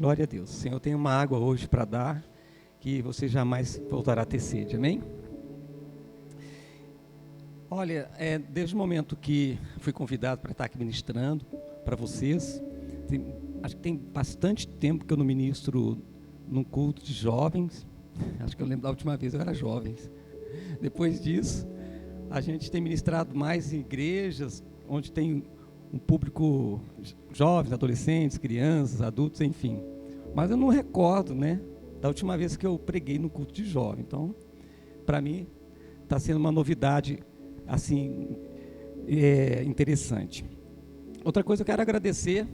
Glória a Deus. Senhor, eu tenho uma água hoje para dar, que você jamais voltará a ter sede, amém? Olha, desde o momento que fui convidado para estar aqui ministrando para vocês, acho que tem bastante tempo que eu não ministro num culto de jovens. Acho que eu lembro da última vez eu era jovens. Depois disso, a gente tem ministrado mais em igrejas, onde tem um público jovens, adolescentes, crianças, adultos, enfim. Mas eu não recordo, da última vez que eu preguei no culto de jovem. Então, para mim, está sendo uma novidade, assim, interessante. Outra coisa, eu quero agradecer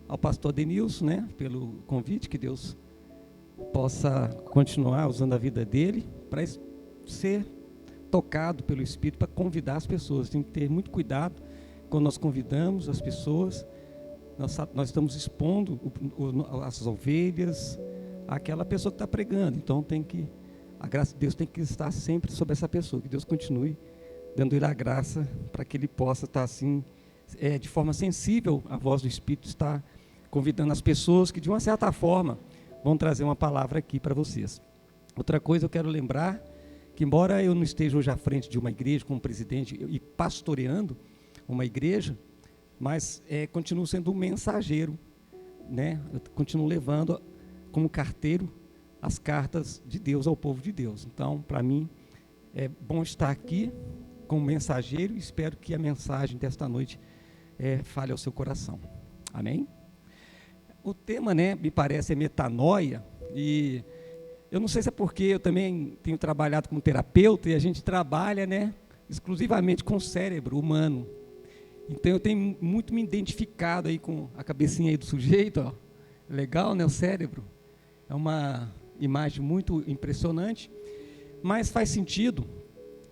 ao pastor Denilson, pelo convite, que Deus possa continuar usando a vida dele para ser tocado pelo Espírito, para convidar as pessoas. Tem que ter muito cuidado quando nós convidamos as pessoas. Nós estamos expondo as ovelhas àquela pessoa que está pregando. Então a graça de Deus tem que estar sempre sobre essa pessoa, que Deus continue dando ele a graça para que ele possa estar assim, de forma sensível, a voz do Espírito está convidando as pessoas que de uma certa forma vão trazer uma palavra aqui para vocês. Outra coisa, eu quero lembrar que, embora eu não esteja hoje à frente de uma igreja como presidente e pastoreando uma igreja, mas continuo sendo um mensageiro, eu continuo levando como carteiro as cartas de Deus ao povo de Deus. Então, para mim, é bom estar aqui como mensageiro e espero que a mensagem desta noite fale ao seu coração. Amém? O tema, me parece, é metanoia, e eu não sei se é porque eu também tenho trabalhado como terapeuta e a gente trabalha, exclusivamente com o cérebro humano. Então eu tenho muito me identificado aí com a cabecinha aí do sujeito, ó. Legal, o cérebro? É uma imagem muito impressionante, mas faz sentido,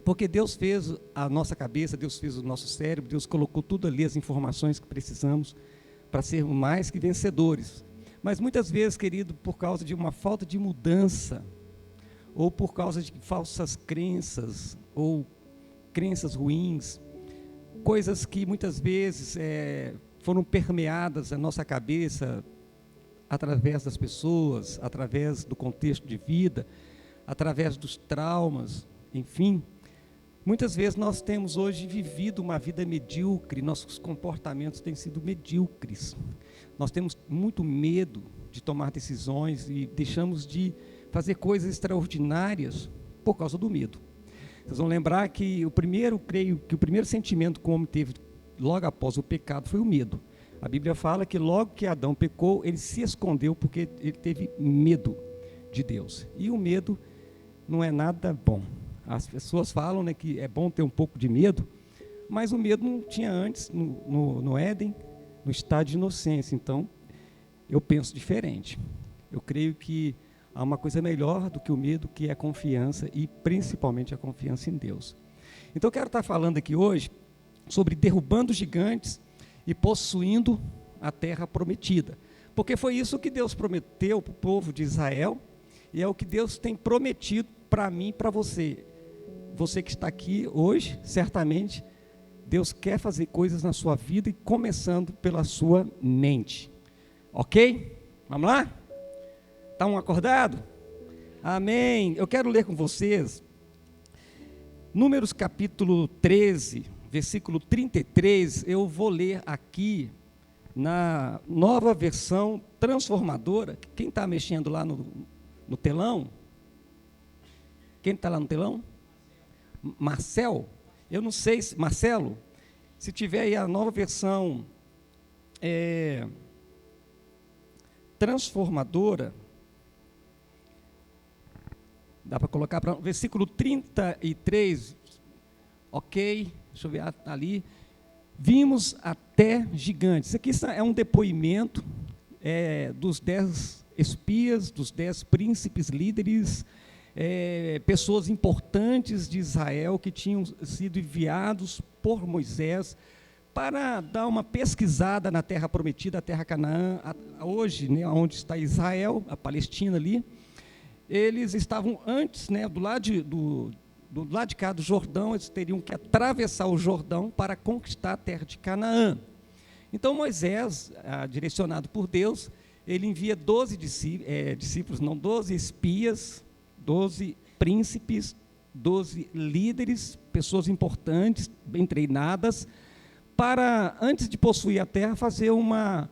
porque Deus fez a nossa cabeça, Deus fez o nosso cérebro, Deus colocou tudo ali, as informações que precisamos para sermos mais que vencedores. Mas muitas vezes, querido, por causa de uma falta de mudança, ou por causa de falsas crenças, ou crenças ruins, coisas que muitas vezes foram permeadas na nossa cabeça, através das pessoas, através do contexto de vida, através dos traumas, enfim. Muitas vezes nós temos hoje vivido uma vida medíocre, nossos comportamentos têm sido medíocres. Nós temos muito medo de tomar decisões e deixamos de fazer coisas extraordinárias por causa do medo. Vocês vão lembrar que creio que o primeiro sentimento que o homem teve logo após o pecado foi o medo. A Bíblia fala que logo que Adão pecou, ele se escondeu porque ele teve medo de Deus. E o medo não é nada bom. As pessoas falam que é bom ter um pouco de medo, mas o medo não tinha antes, no Éden, no estado de inocência. Então, eu penso diferente. Eu creio que há uma coisa melhor do que o medo, que é a confiança, e principalmente a confiança em Deus. Então, eu quero estar falando aqui hoje sobre derrubando gigantes e possuindo a terra prometida. Porque foi isso que Deus prometeu para o povo de Israel, e é o que Deus tem prometido para mim e para você. Você que está aqui hoje, certamente, Deus quer fazer coisas na sua vida e começando pela sua mente. Ok? Vamos lá? Estão acordados? Amém. Eu quero ler com vocês Números capítulo 13, versículo 33. Eu vou ler aqui na nova versão transformadora. Quem está mexendo lá no telão? Quem está lá no telão? Marcelo, eu não sei, Marcelo, se tiver aí a nova versão transformadora, dá para colocar para versículo 33, ok, deixa eu ver ali, vimos até gigantes. Isso aqui é um depoimento dos 10 espias, dos 10 príncipes líderes, pessoas importantes de Israel que tinham sido enviados por Moisés para dar uma pesquisada na terra prometida, a terra Canaã, hoje, onde está Israel, a Palestina ali. Eles estavam antes, do lado de cá do Jordão, eles teriam que atravessar o Jordão para conquistar a terra de Canaã. Então Moisés, direcionado por Deus, ele envia 12 discípulos, não, 12 espias, 12 príncipes, 12 líderes, pessoas importantes, bem treinadas, para, antes de possuir a terra, fazer uma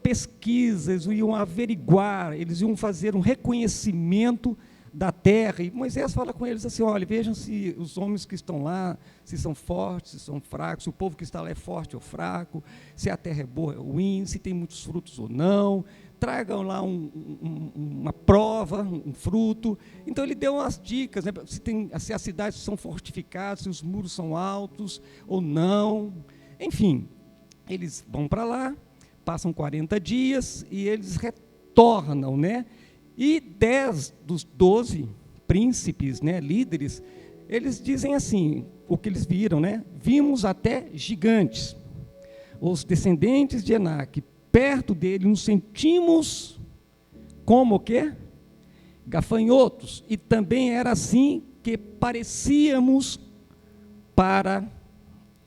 pesquisa, eles iam averiguar, eles iam fazer um reconhecimento da terra. E Moisés fala com eles assim: olha, vejam se os homens que estão lá, se são fortes, se são fracos, se o povo que está lá é forte ou fraco, se a terra é boa ou ruim, se tem muitos frutos ou não. Tragam lá uma prova, um fruto. Então ele deu umas dicas, né, se as cidades são fortificadas, se os muros são altos ou não. Enfim, eles vão para lá, passam 40 dias e eles retornam, né? E 10 dos 12 príncipes, né, líderes, eles dizem assim, o que eles viram, né? Vimos até gigantes, os descendentes de Enaque. Perto dele nos sentimos como o quê? Gafanhotos. E também era assim que parecíamos para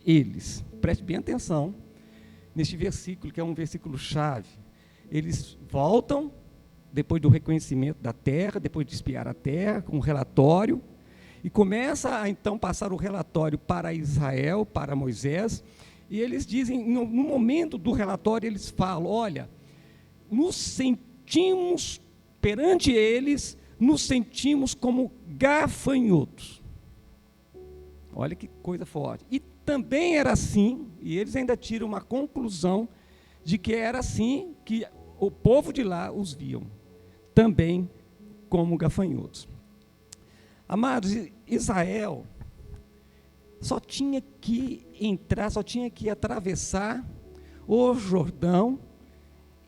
eles. Preste bem atenção neste versículo, que é um versículo chave. Eles voltam, depois do reconhecimento da terra, depois de espiar a terra, com um relatório, e começa a então passar o relatório para Israel, para Moisés. E eles dizem, no momento do relatório, eles falam: olha, nos sentimos, perante eles, nos sentimos como gafanhotos. Olha que coisa forte. E também era assim, e eles ainda tiram uma conclusão de que era assim que o povo de lá os viam, também como gafanhotos. Amados, Israel só tinha que entrar, só tinha que atravessar o Jordão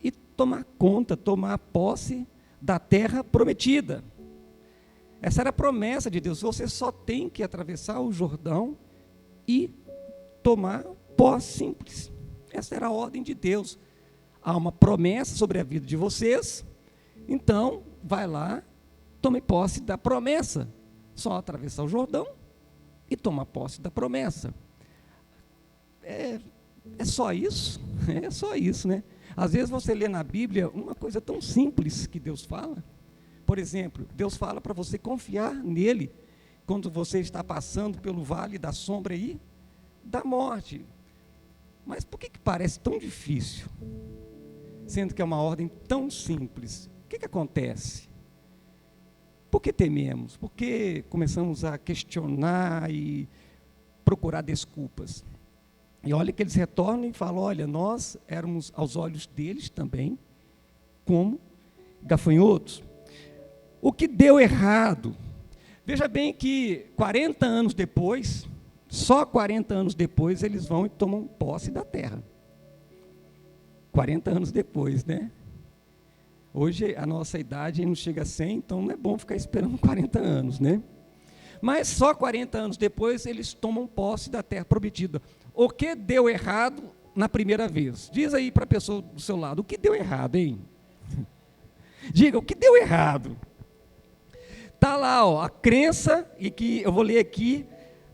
e tomar conta, tomar posse da terra prometida. Essa era a promessa de Deus. Você só tem que atravessar o Jordão e tomar posse, simples. Essa era a ordem de Deus. Há uma promessa sobre a vida de vocês, então vai lá, tome posse da promessa. Só atravessar o Jordão e tomar posse da promessa. É só isso? É só isso, né? Às vezes você lê na Bíblia uma coisa tão simples que Deus fala. Por exemplo, Deus fala para você confiar nele quando você está passando pelo vale da sombra aí, da morte. Mas por que parece tão difícil? Sendo que é uma ordem tão simples. O que acontece? Por que tememos? Por que começamos a questionar e procurar desculpas? E olha que eles retornam e falam: olha, nós éramos aos olhos deles também como gafanhotos. O que deu errado? Veja bem que 40 anos depois, só 40 anos depois, eles vão e tomam posse da terra. 40 anos depois, né? Hoje a nossa idade não chega a 100, então não é bom ficar esperando 40 anos, né? Mas só 40 anos depois eles tomam posse da terra prometida. O que deu errado na primeira vez? Diz aí para a pessoa do seu lado: o que deu errado, hein? Diga, o que deu errado? Está lá, ó, a crença, e que eu vou ler aqui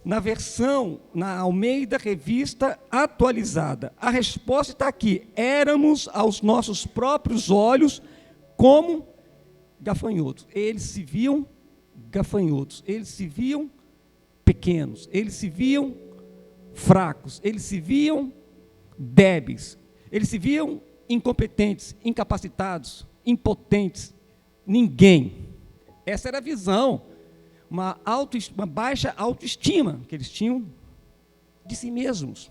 na versão, na Almeida Revista Atualizada. A resposta está aqui: éramos aos nossos próprios olhos como gafanhotos. Eles se viam gafanhotos, eles se viam pequenos, eles se viam fracos, eles se viam débeis, eles se viam incompetentes, incapacitados, impotentes, ninguém. Essa era a visão, uma baixa autoestima que eles tinham de si mesmos.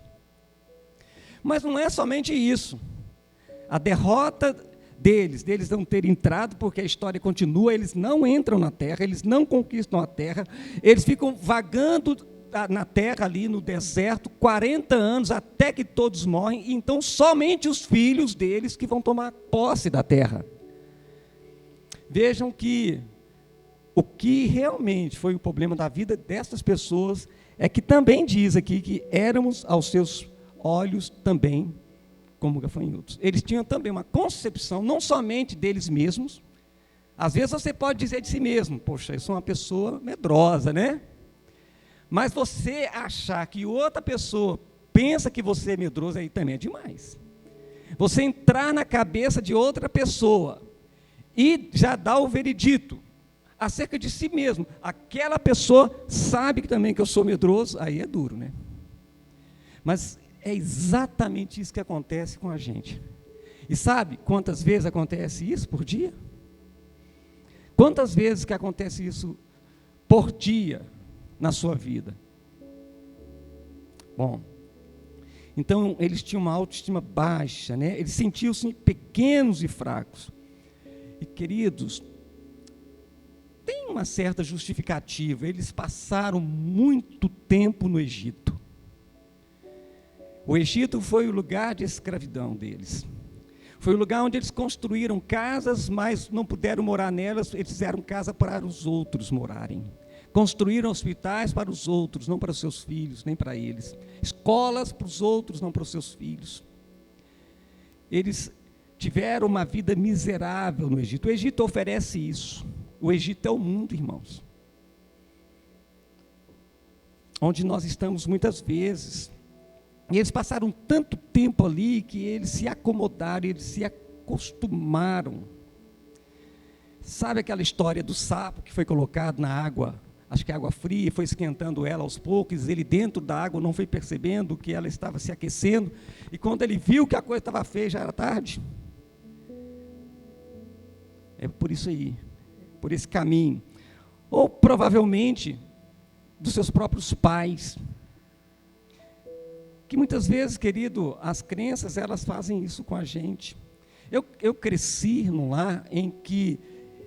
Mas não é somente isso. A derrota deles não terem entrado, porque a história continua, eles não entram na terra, eles não conquistam a terra, eles ficam vagando na terra ali no deserto, 40 anos, até que todos morrem, e então somente os filhos deles que vão tomar posse da terra. Vejam que o que realmente foi o problema da vida dessas pessoas é que também diz aqui que éramos aos seus olhos também como gafanhotos. Eles tinham também uma concepção, não somente deles mesmos. Às vezes você pode dizer de si mesmo: poxa, eu sou uma pessoa medrosa, né? Mas você achar que outra pessoa pensa que você é medroso, aí também é demais. você entrar na cabeça de outra pessoa e já dar o veredito acerca de si mesmo. Aquela pessoa sabe que também que eu sou medroso, aí é duro, né? Mas é exatamente isso que acontece com a gente. E sabe quantas vezes acontece isso por dia? Quantas vezes que acontece isso por dia na sua vida? Bom, então eles tinham uma autoestima baixa, né? Eles sentiam-se pequenos e fracos. E queridos, tem uma certa justificativa. Eles passaram muito tempo no Egito. O Egito foi o lugar de escravidão deles. Foi o lugar onde eles construíram casas, mas não puderam morar nelas, eles fizeram casa para os outros morarem. Construíram hospitais para os outros, não para os seus filhos, nem para eles. Escolas para os outros, não para os seus filhos. Eles tiveram uma vida miserável no Egito. O Egito oferece isso. O Egito é o mundo, irmãos. Onde nós estamos muitas vezes. E eles passaram tanto tempo ali que eles se acomodaram, eles se acostumaram. Sabe aquela história do sapo que foi colocado na água, acho que água fria, foi esquentando ela aos poucos, ele dentro da água não foi percebendo que ela estava se aquecendo, e quando ele viu que a coisa estava feia, já era tarde. É por isso aí, por esse caminho. Ou provavelmente dos seus próprios pais, que muitas vezes, querido, as crenças, elas fazem isso com a gente. Eu cresci num lar em que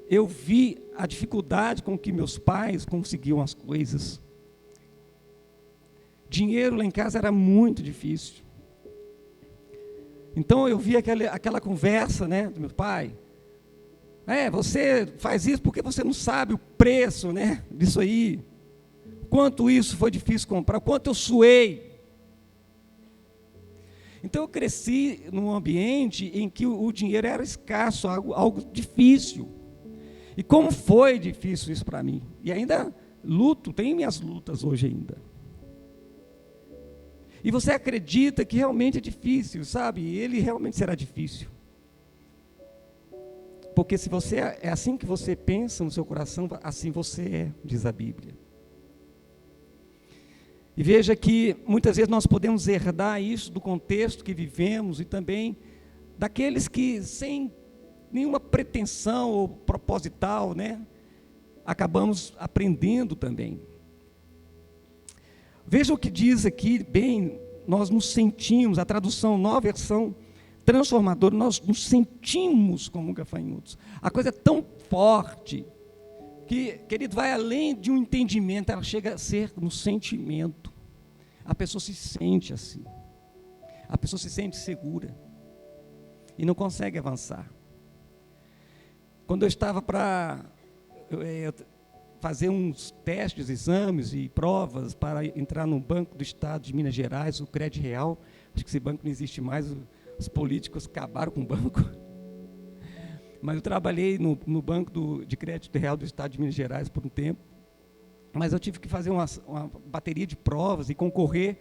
eu vi a dificuldade com que meus pais conseguiam as coisas. Dinheiro lá em casa era muito difícil. Então eu vi aquela conversa, né, do meu pai. Você faz isso porque você não sabe o preço, né, disso aí. Quanto isso foi difícil comprar, quanto eu suei. Então eu cresci num ambiente em que o dinheiro era escasso, algo difícil. E como foi difícil isso para mim? E ainda luto, tenho minhas lutas hoje ainda. E você acredita que realmente é difícil, sabe? Ele realmente será difícil. Porque se você é assim que você pensa no seu coração, assim você é, diz a Bíblia. E veja que muitas vezes nós podemos herdar isso do contexto que vivemos e também daqueles que sem nenhuma pretensão ou proposital, né, acabamos aprendendo também. Veja o que diz aqui, bem, nós nos sentimos, a tradução, nova versão transformadora, nós nos sentimos como gafanhotos. A coisa é tão forte que, querido, vai além de um entendimento, ela chega a ser no sentimento. A pessoa se sente assim. A pessoa se sente segura e não consegue avançar. Quando eu estava para fazer uns testes, exames e provas para entrar no Banco do Estado de Minas Gerais, o Crédito Real, acho que esse banco não existe mais, os políticos acabaram com o banco. Mas eu trabalhei no Banco de Crédito Real do Estado de Minas Gerais por um tempo. Mas eu tive que fazer uma bateria de provas e concorrer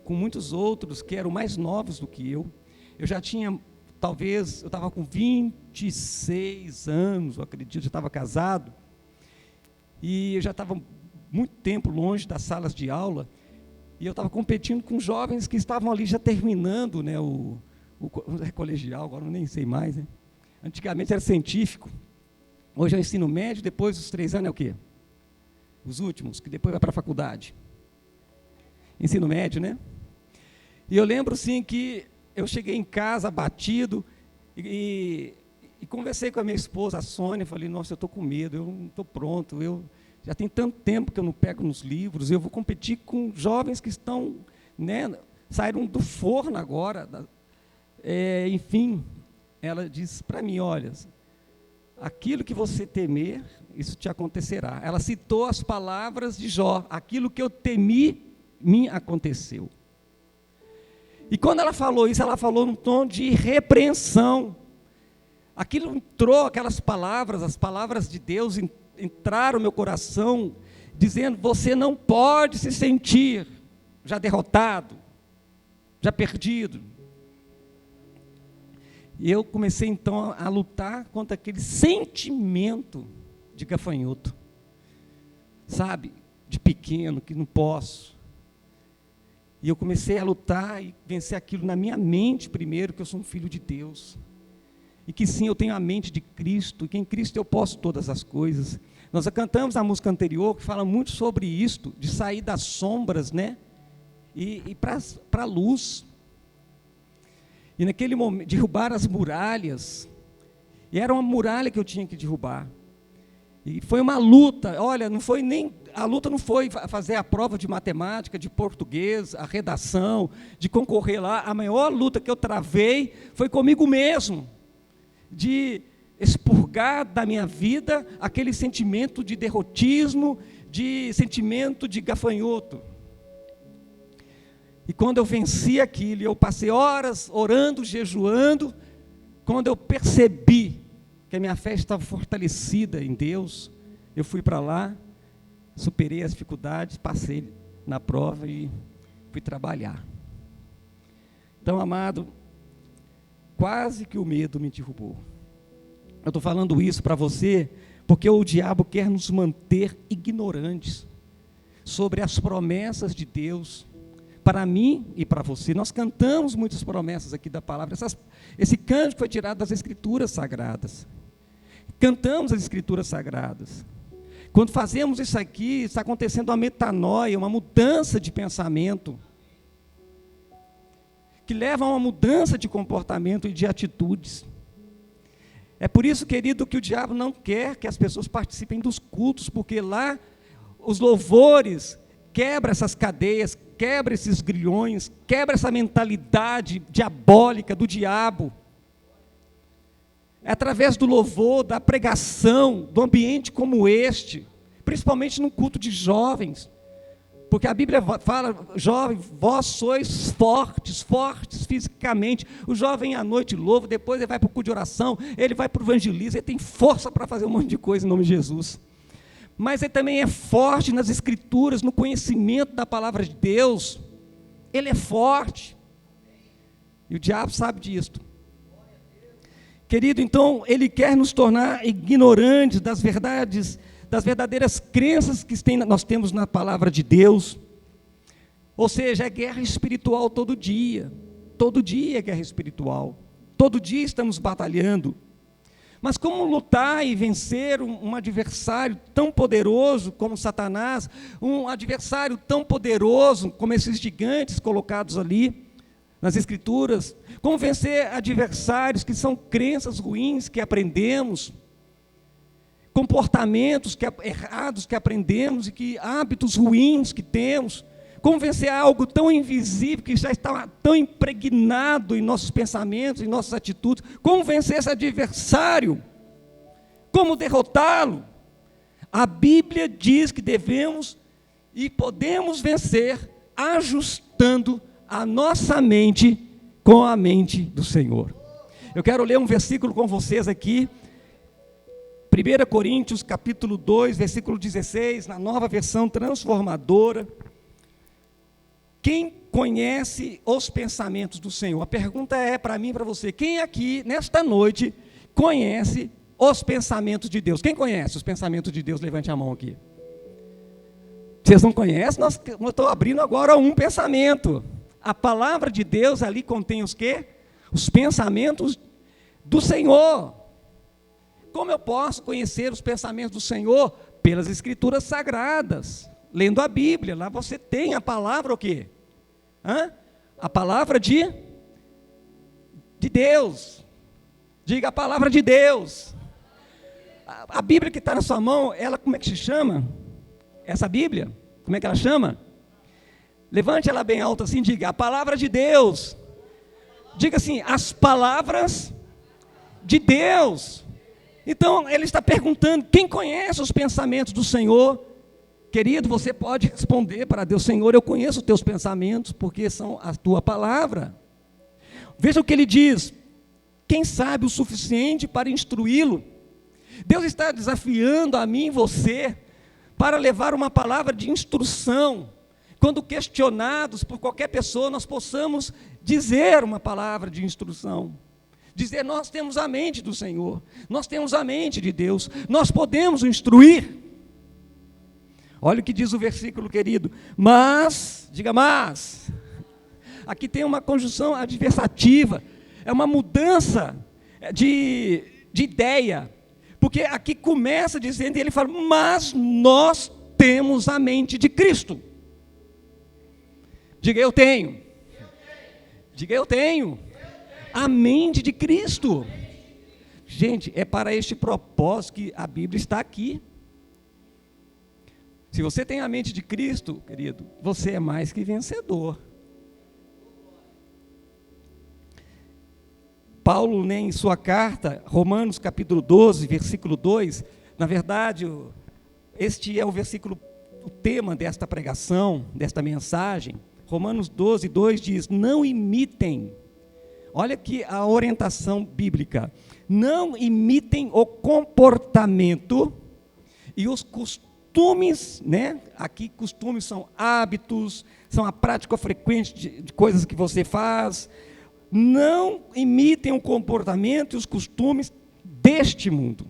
com muitos outros que eram mais novos do que eu. Eu já tinha, talvez, eu estava com 26 anos, eu acredito, já estava casado. E eu já estava muito tempo longe das salas de aula. E eu estava competindo com jovens que estavam ali já terminando, né, o colegial, agora eu nem sei mais, né? Antigamente era científico, hoje é o ensino médio, depois dos 3 anos é o quê? Os últimos, que depois vai para a faculdade. Ensino médio, né? E eu lembro, sim, que eu cheguei em casa abatido e conversei com a minha esposa, a Sônia, falei, nossa, eu estou com medo, eu não estou pronto, já tem tanto tempo que eu não pego nos livros, eu vou competir com jovens que estão, né, saíram do forno agora, enfim. Ela disse para mim, olha, aquilo que você temer, isso te acontecerá. Ela citou as palavras de Jó, aquilo que eu temi, me aconteceu. E quando ela falou isso, ela falou num tom de repreensão. Aquilo entrou, aquelas palavras, as palavras de Deus entraram no meu coração, dizendo, você não pode se sentir já derrotado, já perdido. E eu comecei então a lutar contra aquele sentimento de gafanhoto, sabe, de pequeno, que não posso. E eu comecei a lutar e vencer aquilo na minha mente primeiro, que eu sou um filho de Deus. E que sim, eu tenho a mente de Cristo, e que em Cristo eu posso todas as coisas. Nós cantamos a música anterior, que fala muito sobre isto, de sair das sombras, né? E para a luz. E naquele momento, derrubar as muralhas. E era uma muralha que eu tinha que derrubar. E foi uma luta. Olha, a luta não foi fazer a prova de matemática, de português, a redação, de concorrer lá. A maior luta que eu travei foi comigo mesmo, de expurgar da minha vida aquele sentimento de derrotismo, de sentimento de gafanhoto. E quando eu venci aquilo, eu passei horas orando, jejuando, quando eu percebi que a minha fé estava fortalecida em Deus, eu fui para lá, superei as dificuldades, passei na prova e fui trabalhar. Então, amado, quase que o medo me derrubou. Eu estou falando isso para você, porque o diabo quer nos manter ignorantes sobre as promessas de Deus, para mim e para você. Nós cantamos muitas promessas aqui da palavra. Esse cântico foi tirado das Escrituras Sagradas. Cantamos as Escrituras Sagradas. Quando fazemos isso aqui, está acontecendo uma metanoia, uma mudança de pensamento, que leva a uma mudança de comportamento e de atitudes. É por isso, querido, que o diabo não quer que as pessoas participem dos cultos, porque lá os louvores quebram essas cadeias, quebra esses grilhões, quebra essa mentalidade diabólica do diabo. É através do louvor, da pregação, do ambiente como este, principalmente no culto de jovens, porque a Bíblia fala, jovem, vós sois fortes fisicamente. O jovem à noite louva, depois ele vai para o culto de oração, ele vai para o evangelismo, ele tem força para fazer um monte de coisa em nome de Jesus. Mas ele também é forte nas Escrituras, no conhecimento da palavra de Deus. Ele é forte. E o diabo sabe disso. Querido, então, ele quer nos tornar ignorantes das verdades, das verdadeiras crenças que nós temos na palavra de Deus. Ou seja, é guerra espiritual todo dia. Todo dia é guerra espiritual. Todo dia estamos batalhando. Mas como lutar e vencer um adversário tão poderoso como Satanás, um adversário tão poderoso como esses gigantes colocados ali nas Escrituras? Como vencer adversários que são crenças ruins que aprendemos, comportamentos errados que aprendemos e hábitos ruins que temos? Como vencer algo tão invisível que já está tão impregnado em nossos pensamentos, em nossas atitudes? Como vencer esse adversário? Como derrotá-lo? A Bíblia diz que devemos e podemos vencer ajustando a nossa mente com a mente do Senhor. Eu quero ler um versículo com vocês aqui, 1 Coríntios capítulo 2, versículo 16, na Nova Versão Transformadora. Quem conhece os pensamentos do Senhor? A pergunta é para mim e para você: quem aqui, nesta noite, conhece os pensamentos de Deus? Quem conhece os pensamentos de Deus? Levante a mão aqui. Vocês não conhecem? Eu estou abrindo agora um pensamento. A palavra de Deus ali contém os quê? Os pensamentos do Senhor. Como eu posso conhecer os pensamentos do Senhor? Pelas Escrituras Sagradas, lendo a Bíblia. Lá você tem a palavra o quê? A palavra de Deus. Diga a palavra de Deus. A Bíblia que está na sua mão, ela como é que se chama? Essa Bíblia, como é que ela chama? Levante ela bem alta assim, diga, a palavra de Deus. Diga assim, as palavras de Deus. Então, ele está perguntando, quem conhece os pensamentos do Senhor? Querido, você pode responder para Deus: Senhor, eu conheço os teus pensamentos, porque são a tua palavra. Veja o que ele diz: quem sabe o suficiente para instruí-lo? Deus está desafiando a mim e você para levar uma palavra de instrução. Quando questionados por qualquer pessoa, nós possamos dizer uma palavra de instrução. dizer: nós temos a mente do Senhor, nós temos a mente de Deus, nós podemos o instruir. Olha o que diz o versículo, querido. Mas, diga mas, aqui tem uma conjunção adversativa, é uma mudança de ideia, porque aqui começa dizendo, e ele fala: mas nós temos a mente de Cristo. Diga: eu tenho. Diga: eu tenho a mente de Cristo. Gente, é para este propósito que a Bíblia está aqui. Se você tem a mente de Cristo, querido, você é mais que vencedor. Paulo, né, em sua carta, Romanos capítulo 12, versículo 2, na verdade, este é o versículo, o tema desta pregação, desta mensagem. Romanos 12, 2 diz: não imitem, olha aqui a orientação bíblica, não imitem o comportamento e os costumes, né? Aqui costumes são hábitos, são a prática frequente de coisas que você faz. Não imitem o comportamento e os costumes deste mundo.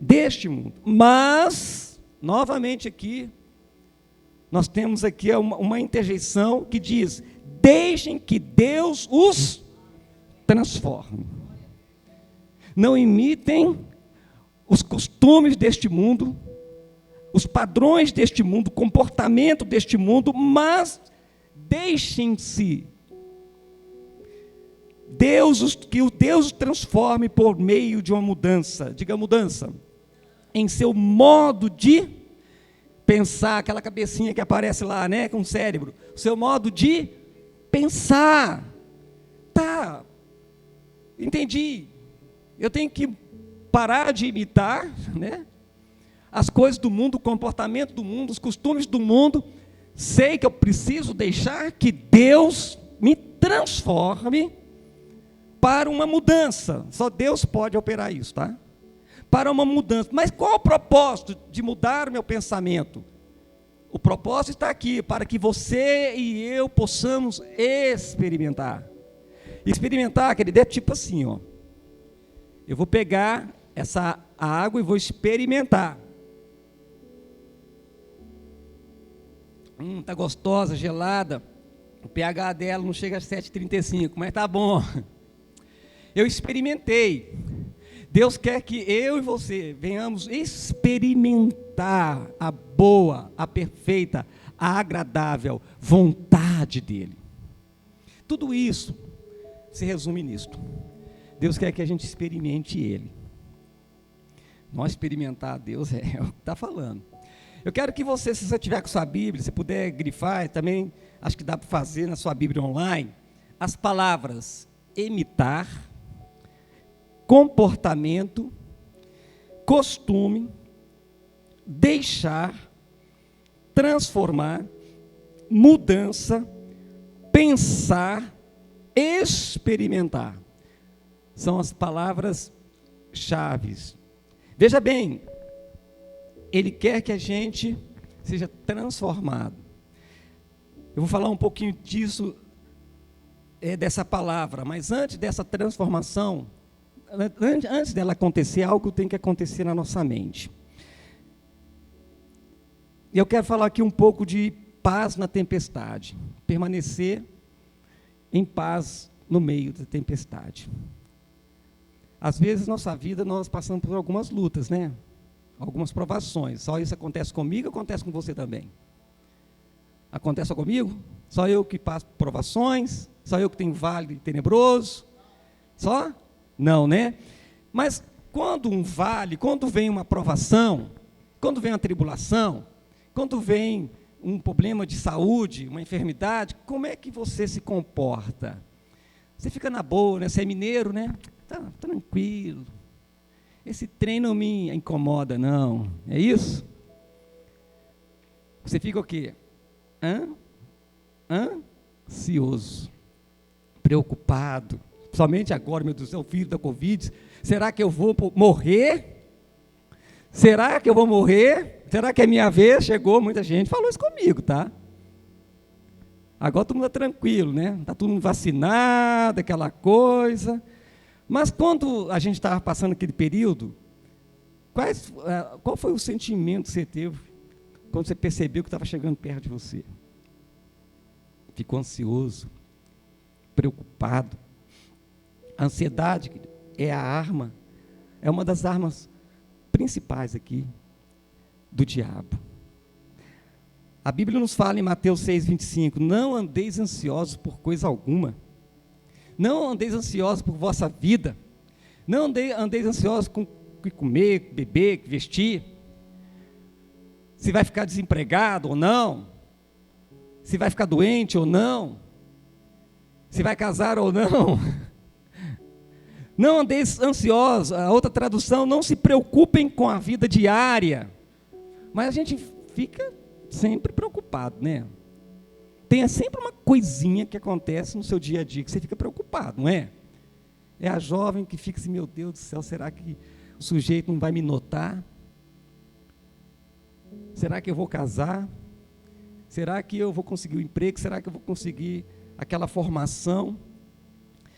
Deste mundo. Mas, novamente aqui, nós temos aqui uma interjeição que diz: deixem que Deus os transforme. Não imitem os costumes deste mundo, os padrões deste mundo, o comportamento deste mundo, mas deixem-se que o Deus transforme por meio de uma mudança, diga mudança, em seu modo de pensar, aquela cabecinha que aparece lá, né, com o cérebro, o seu modo de pensar. Tá, entendi, eu tenho que parar de imitar, né, as coisas do mundo, o comportamento do mundo, os costumes do mundo. Sei que eu preciso deixar que Deus me transforme para uma mudança. Só Deus pode operar isso, tá? Para uma mudança. Mas qual o propósito de mudar o meu pensamento? O propósito está aqui, para que você e eu possamos experimentar. Experimentar, querido, é tipo assim, ó. Eu vou pegar essa água e vou experimentar. Tá gostosa, gelada. O pH dela não chega a 7,35, mas tá bom. Eu experimentei. Deus quer que eu e você venhamos experimentar a boa, a perfeita, a agradável vontade dEle. Tudo isso se resume nisto. Deus quer que a gente experimente Ele. Nós experimentar Deus é o que está falando. Eu quero que você, se você tiver com sua Bíblia, se puder grifar, também acho que dá para fazer na sua Bíblia online, as palavras imitar, comportamento, costume, deixar, transformar, mudança, pensar, experimentar. São as palavras-chave. Veja bem, Ele quer que a gente seja transformado. Eu vou falar um pouquinho disso, dessa palavra, mas antes dessa transformação, antes dela acontecer, algo tem que acontecer na nossa mente. E eu quero falar aqui um pouco de paz na tempestade, permanecer em paz no meio da tempestade. Às vezes, na nossa vida, nós passamos por algumas lutas, né? Algumas provações. Só isso acontece comigo, acontece com você também. Acontece comigo? Só eu que passo provações? Só eu que tenho vale tenebroso? Só? Não, né? Mas quando um vale, quando vem uma provação, quando vem uma tribulação, quando vem um problema de saúde, uma enfermidade, como é que você se comporta? Você fica na boa, né? Você é mineiro, né? Tá tranquilo. Esse trem não me incomoda, não. É isso? Você fica o quê? Ansioso, preocupado. Somente agora, meu Deus do céu, filho da Covid. Será que eu vou morrer? Será que eu vou morrer? Será que é minha vez? Chegou, muita gente falou isso comigo, tá? Agora todo mundo está tranquilo, né? Está todo mundo vacinado, aquela coisa. Mas quando a gente estava passando aquele período, qual foi o sentimento que você teve quando você percebeu que estava chegando perto de você? Ficou ansioso, preocupado. A ansiedade é a arma, é uma das armas principais aqui do diabo. A Bíblia nos fala em Mateus 6,25, não andeis ansiosos por coisa alguma, não andeis ansiosos por vossa vida, não andeis ansiosos com o que comer, beber, vestir, se vai ficar desempregado ou não, se vai ficar doente ou não, se vai casar ou não. Não andeis ansiosos, a outra tradução, não se preocupem com a vida diária. Mas a gente fica sempre preocupado, né? Tem sempre uma coisinha que acontece no seu dia a dia que você fica preocupado, não é? É a jovem que fica assim, meu Deus do céu, será que o sujeito não vai me notar? Será que eu vou casar? Será que eu vou conseguir o emprego? Será que eu vou conseguir aquela formação?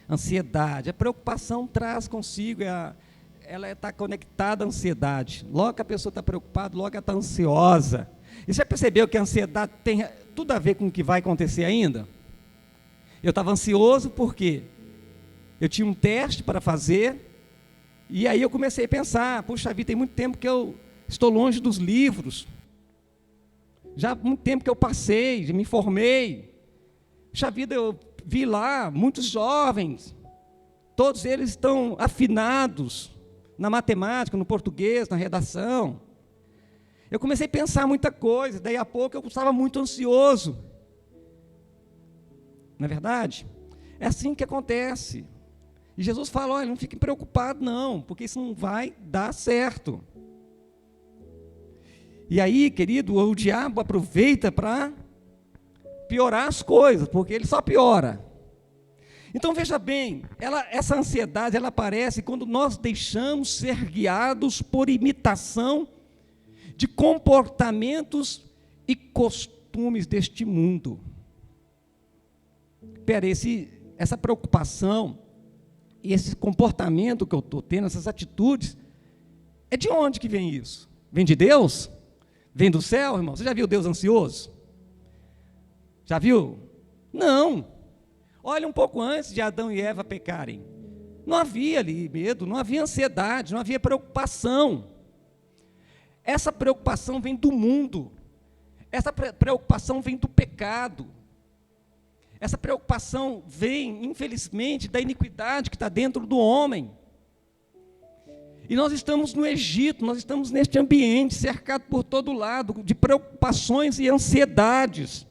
Ansiedade, a preocupação traz consigo, ela está conectada à ansiedade. Logo que a pessoa está preocupada, logo ela está ansiosa. E você já percebeu que a ansiedade tem tudo a ver com o que vai acontecer ainda? Eu estava ansioso porque eu tinha um teste para fazer, e aí eu comecei a pensar, puxa vida, tem muito tempo que eu estou longe dos livros, já há muito tempo que eu passei, já me formei, puxa vida, eu vi lá muitos jovens, todos eles estão afinados na matemática, no português, na redação. Eu comecei a pensar muita coisa, daí a pouco eu estava muito ansioso. Não é verdade? É assim que acontece. E Jesus fala, olha, não fiquem preocupados não, porque isso não vai dar certo. E aí, querido, o diabo aproveita para piorar as coisas, porque ele só piora. Então veja bem, essa ansiedade ela aparece quando nós deixamos ser guiados por imitação de comportamentos e costumes deste mundo. Espera, essa preocupação e esse comportamento que eu estou tendo, essas atitudes, é de onde que vem isso? Vem de Deus? Vem do céu, irmão? Você já viu Deus ansioso? Já viu? Não. Olha um pouco antes de Adão e Eva pecarem. Não havia ali medo, não havia ansiedade, não havia preocupação. Essa preocupação vem do mundo. Essa preocupação vem do pecado. Essa preocupação vem, infelizmente, da iniquidade que está dentro do homem. E nós estamos no Egito, nós estamos neste ambiente, cercado por todo lado, de preocupações e ansiedades,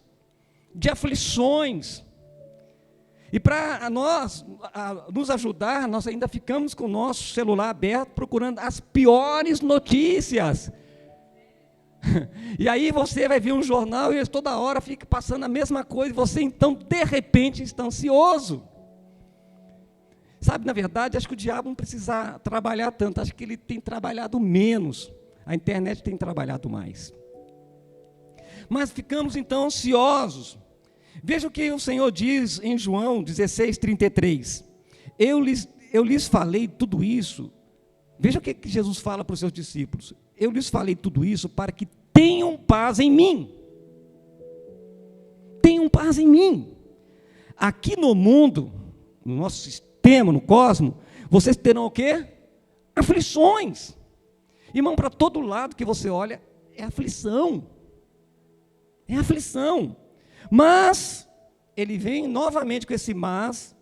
de aflições. E para nos ajudar, nós ainda ficamos com o nosso celular aberto, procurando as piores notícias. E aí você vai ver um jornal e toda hora fica passando a mesma coisa, e você então, de repente, está ansioso. Sabe, na verdade, acho que o diabo não precisa trabalhar tanto, acho que ele tem trabalhado menos, a internet tem trabalhado mais. Mas ficamos então ansiosos. Veja o que o Senhor diz em João 16:33. Eu lhes falei tudo isso. Veja o que Jesus fala para os seus discípulos. Eu lhes falei tudo isso para que tenham paz em mim. Tenham paz em mim. Aqui no mundo, no nosso sistema, no cosmos, vocês terão o quê? Aflições. Irmão, para todo lado que você olha, é aflição. É aflição. Mas, ele vem novamente com esse mas,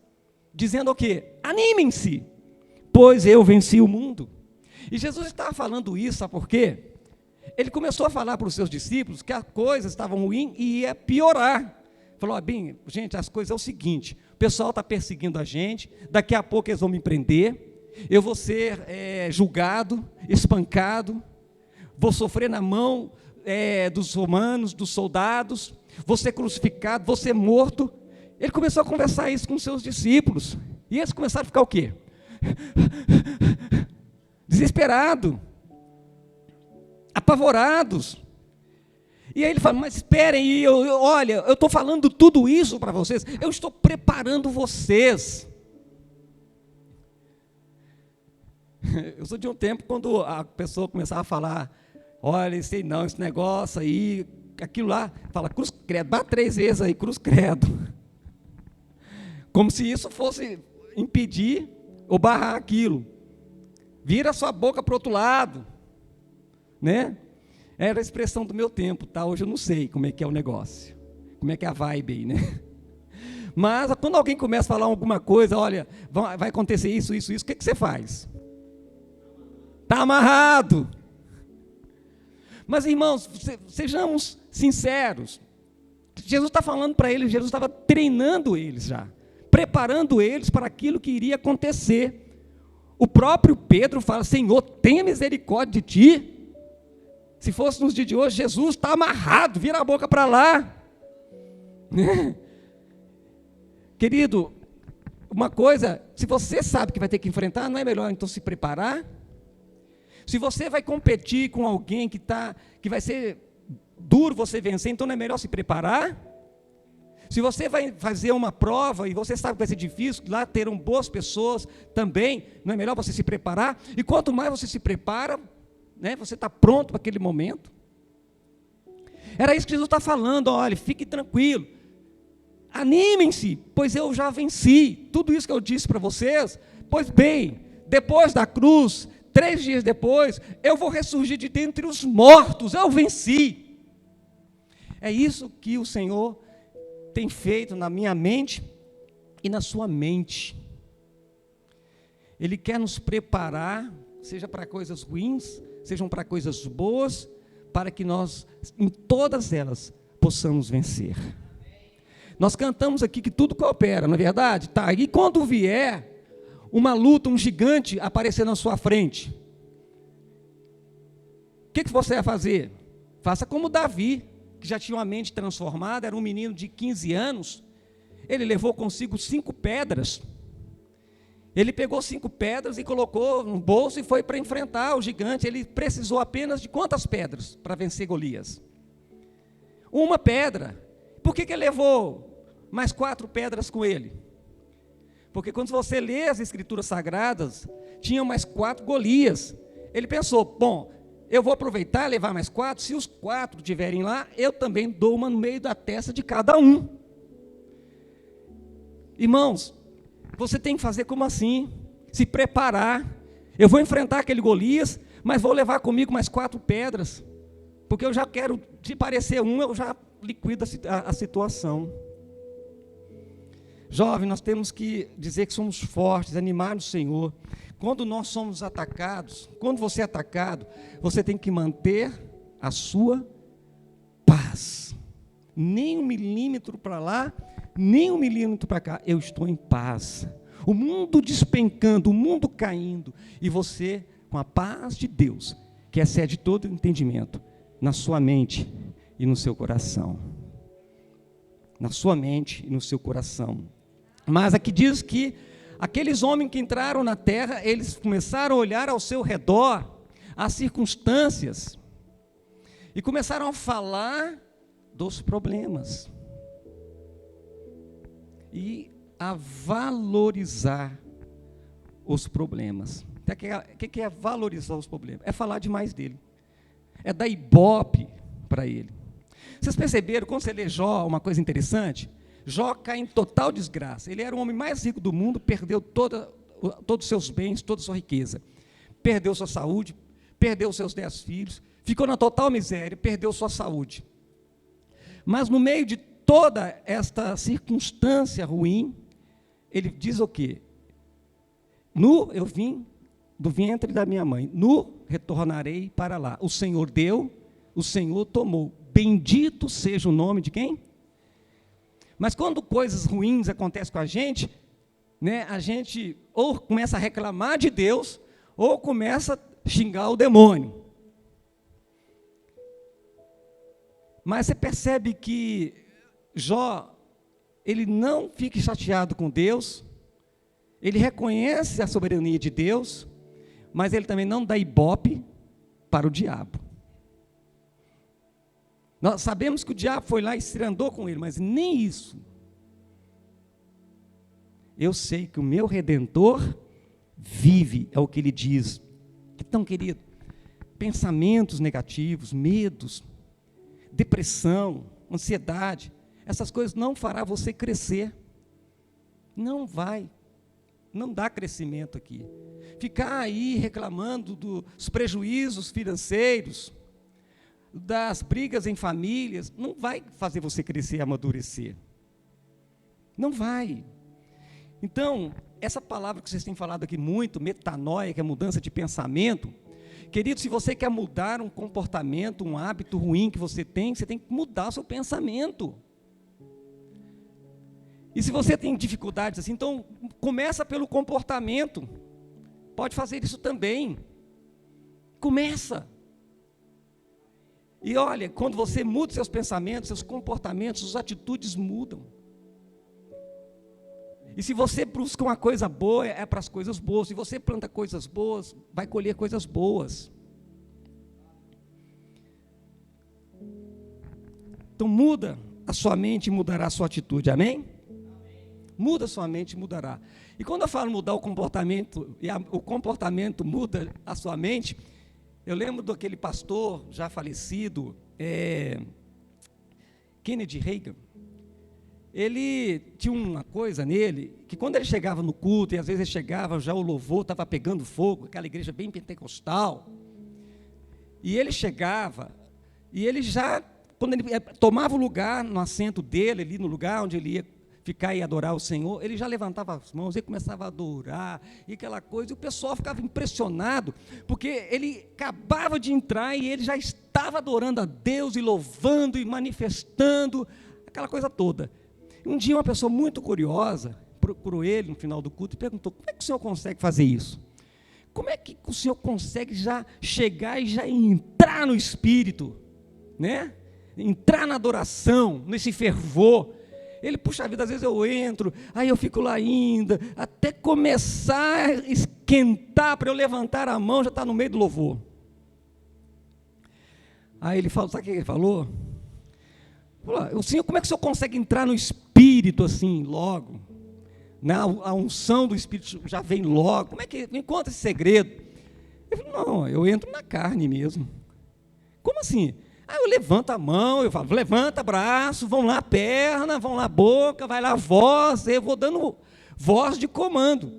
dizendo o quê? Animem-se, pois eu venci o mundo. E Jesus estava falando isso, sabe por quê? Ele começou a falar para os seus discípulos que as coisas estavam ruins e ia piorar. Falou, bem, gente, as coisas é o seguinte, o pessoal está perseguindo a gente, daqui a pouco eles vão me prender, eu vou ser julgado, espancado, vou sofrer na mão dos romanos, dos soldados, vou ser crucificado, vou ser morto. Ele começou a conversar isso com os seus discípulos, e eles começaram a ficar o quê? Desesperado, apavorados. E aí ele fala, mas esperem, olha, eu estou falando tudo isso para vocês, eu estou preparando vocês. Eu sou de um tempo quando a pessoa começava a falar, olha, sei não, esse negócio aí, aquilo lá, fala cruz credo, bate 3 vezes aí, cruz credo. Como se isso fosse impedir ou barrar aquilo. Vira sua boca para o outro lado, né? Era a expressão do meu tempo, tá? Hoje eu não sei como é que é o negócio, como é que é a vibe aí, né? Mas quando alguém começa a falar alguma coisa, olha, vai acontecer isso, o que você faz? Está amarrado. Mas, irmãos, sejamos sinceros. Jesus está falando para eles, Jesus estava treinando eles já, preparando eles para aquilo que iria acontecer. O próprio Pedro fala, Senhor, tenha misericórdia de ti. Se fosse nos dias de hoje, Jesus está amarrado, vira a boca para lá. Querido, uma coisa, se você sabe que vai ter que enfrentar, não é melhor então se preparar? Se você vai competir com alguém que vai ser duro você vencer, então não é melhor se preparar? Se você vai fazer uma prova e você sabe que vai ser difícil, lá terão boas pessoas também, não é melhor você se preparar? E quanto mais você se prepara, né, você está pronto para aquele momento. Era isso que Jesus está falando, olha, fique tranquilo, animem-se, pois eu já venci, tudo isso que eu disse para vocês. Pois bem, depois da cruz, 3 dias depois, eu vou ressurgir de dentre os mortos, eu venci. É isso que o Senhor tem feito na minha mente e na sua mente. Ele quer nos preparar, seja para coisas ruins, sejam para coisas boas, para que nós, em todas elas, possamos vencer. Nós cantamos aqui que tudo coopera, não é verdade? Tá, e quando vier uma luta, um gigante aparecer na sua frente, o que você vai fazer? Faça como Davi, que já tinha uma mente transformada, era um menino de 15 anos, ele levou consigo 5 pedras, ele pegou 5 pedras e colocou no bolso e foi para enfrentar o gigante. Ele precisou apenas de quantas pedras para vencer Golias? 1 pedra. Por que ele levou mais 4 pedras com ele? Porque quando você lê as escrituras sagradas, tinham mais 4 Golias. Ele pensou, bom, eu vou aproveitar e levar mais 4, se os 4 estiverem lá, eu também dou uma no meio da testa de cada um. Irmãos, você tem que fazer como assim? Se preparar. Eu vou enfrentar aquele Golias, mas vou levar comigo mais 4 pedras, porque eu já quero, se parecer um, eu já liquido a situação. Jovem, nós temos que dizer que somos fortes, animar no Senhor. Quando nós somos atacados, quando você é atacado, você tem que manter a sua paz. Nem 1 milímetro para lá, nem 1 milímetro para cá, eu estou em paz. O mundo despencando, o mundo caindo, e você com a paz de Deus, que excede todo entendimento, na sua mente e no seu coração. Na sua mente e no seu coração. Mas aqui diz que aqueles homens que entraram na terra, eles começaram a olhar ao seu redor, as circunstâncias, e começaram a falar dos problemas, e a valorizar os problemas. O que é valorizar os problemas? É falar demais dele, é dar ibope para ele. Vocês perceberam, quando você lê Jó, uma coisa interessante? Jó cai em total desgraça. Ele era o homem mais rico do mundo, perdeu todos os seus bens, toda a sua riqueza. Perdeu sua saúde, perdeu seus 10 filhos, ficou na total miséria, perdeu sua saúde. Mas no meio de toda esta circunstância ruim, ele diz o quê? Nu eu vim do ventre da minha mãe, nu retornarei para lá. O Senhor deu, o Senhor tomou. Bendito seja o nome de quem? Mas quando coisas ruins acontecem com a gente, né, a gente ou começa a reclamar de Deus, ou começa a xingar o demônio. Mas você percebe que Jó, ele não fica chateado com Deus, ele reconhece a soberania de Deus, mas ele também não dá ibope para o diabo. Nós sabemos que o diabo foi lá e se andou com ele, mas nem isso. Eu sei que o meu Redentor vive, é o que ele diz. Então, querido, pensamentos negativos, medos, depressão, ansiedade, essas coisas não fará você crescer. Não vai. Não dá crescimento aqui. Ficar aí reclamando dos prejuízos financeiros, das brigas em famílias, não vai fazer você crescer e amadurecer. Não vai. Então, essa palavra que vocês têm falado aqui muito, metanoia, que é mudança de pensamento, querido, se você quer mudar um comportamento, um hábito ruim que você tem que mudar o seu pensamento. E se você tem dificuldades assim, então começa pelo comportamento. Pode fazer isso também. Começa. E olha, quando você muda seus pensamentos, seus comportamentos, suas atitudes mudam. E se você busca uma coisa boa, é para as coisas boas. Se você planta coisas boas, vai colher coisas boas. Então muda a sua mente e mudará a sua atitude, amém? Muda a sua mente e mudará. E quando eu falo mudar o comportamento, e o comportamento muda a sua mente, eu lembro daquele pastor já falecido, Kennedy Reagan. Ele tinha uma coisa nele, que quando ele chegava no culto, e às vezes ele chegava, já o louvor estava pegando fogo, aquela igreja bem pentecostal, e ele chegava, e ele já, quando ele tomava o lugar no assento dele, ali no lugar onde ele ia ficar e adorar o Senhor, ele já levantava as mãos, ele começava a adorar, e aquela coisa, e o pessoal ficava impressionado, porque ele acabava de entrar, e ele já estava adorando a Deus, e louvando, e manifestando, aquela coisa toda. Um dia uma pessoa muito curiosa, procurou ele no final do culto, e perguntou, como é que o senhor consegue fazer isso? Como é que o senhor consegue já chegar e já entrar no Espírito, né? Entrar na adoração, nesse fervor? Ele, puxa vida, às vezes eu entro, aí eu fico lá ainda, até começar a esquentar para eu levantar a mão, já está no meio do louvor. Aí ele falou, sabe o que ele falou? O senhor, como é que o senhor consegue entrar no Espírito assim, logo? A unção do Espírito já vem logo, como é que, me conta esse segredo? Ele falou, não, eu entro na carne mesmo. Como assim? Aí eu levanto a mão, eu falo, levanta braço, vão lá perna, vão lá boca, vai lá voz, eu vou dando voz de comando.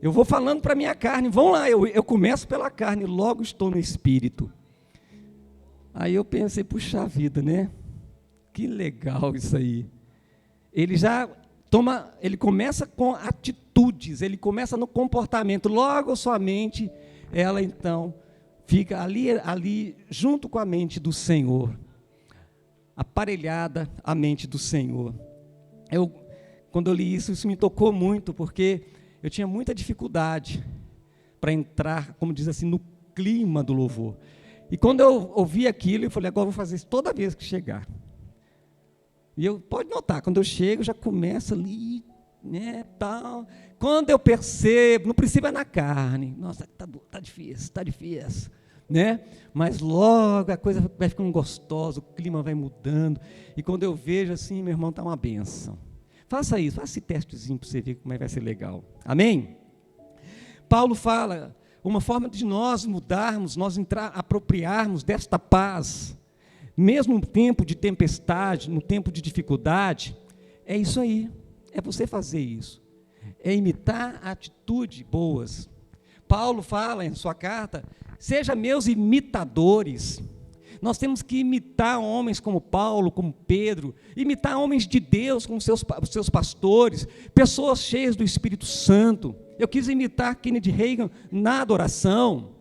Eu vou falando para a minha carne, vão lá, eu começo pela carne, logo estou no Espírito. Aí eu pensei, puxa vida, né? Que legal isso aí. Ele começa com atitudes, ele começa no comportamento, logo sua mente, ela então fica ali junto com a mente do Senhor, aparelhada a mente do Senhor. Quando eu li isso, isso me tocou muito, porque eu tinha muita dificuldade para entrar, como diz assim, no clima do louvor. E quando eu ouvi aquilo, eu falei, agora eu vou fazer isso toda vez que chegar. E pode notar, quando eu chego, já começa ali, né, tal. Quando eu percebo, no princípio é na carne, nossa, tá difícil, né? Mas logo a coisa vai ficando gostosa, o clima vai mudando, e quando eu vejo assim, meu irmão, está uma bênção. Faça isso, faça esse testezinho para você ver como vai ser legal. Amém? Paulo fala, uma forma de nós mudarmos, apropriarmos desta paz, mesmo no tempo de tempestade, no tempo de dificuldade, é isso aí, é você fazer isso, é imitar atitudes boas. Paulo fala em sua carta, seja meus imitadores. Nós temos que imitar homens como Paulo, como Pedro, imitar homens de Deus, como seus pastores, pessoas cheias do Espírito Santo. Eu quis imitar Kennedy Reagan na adoração.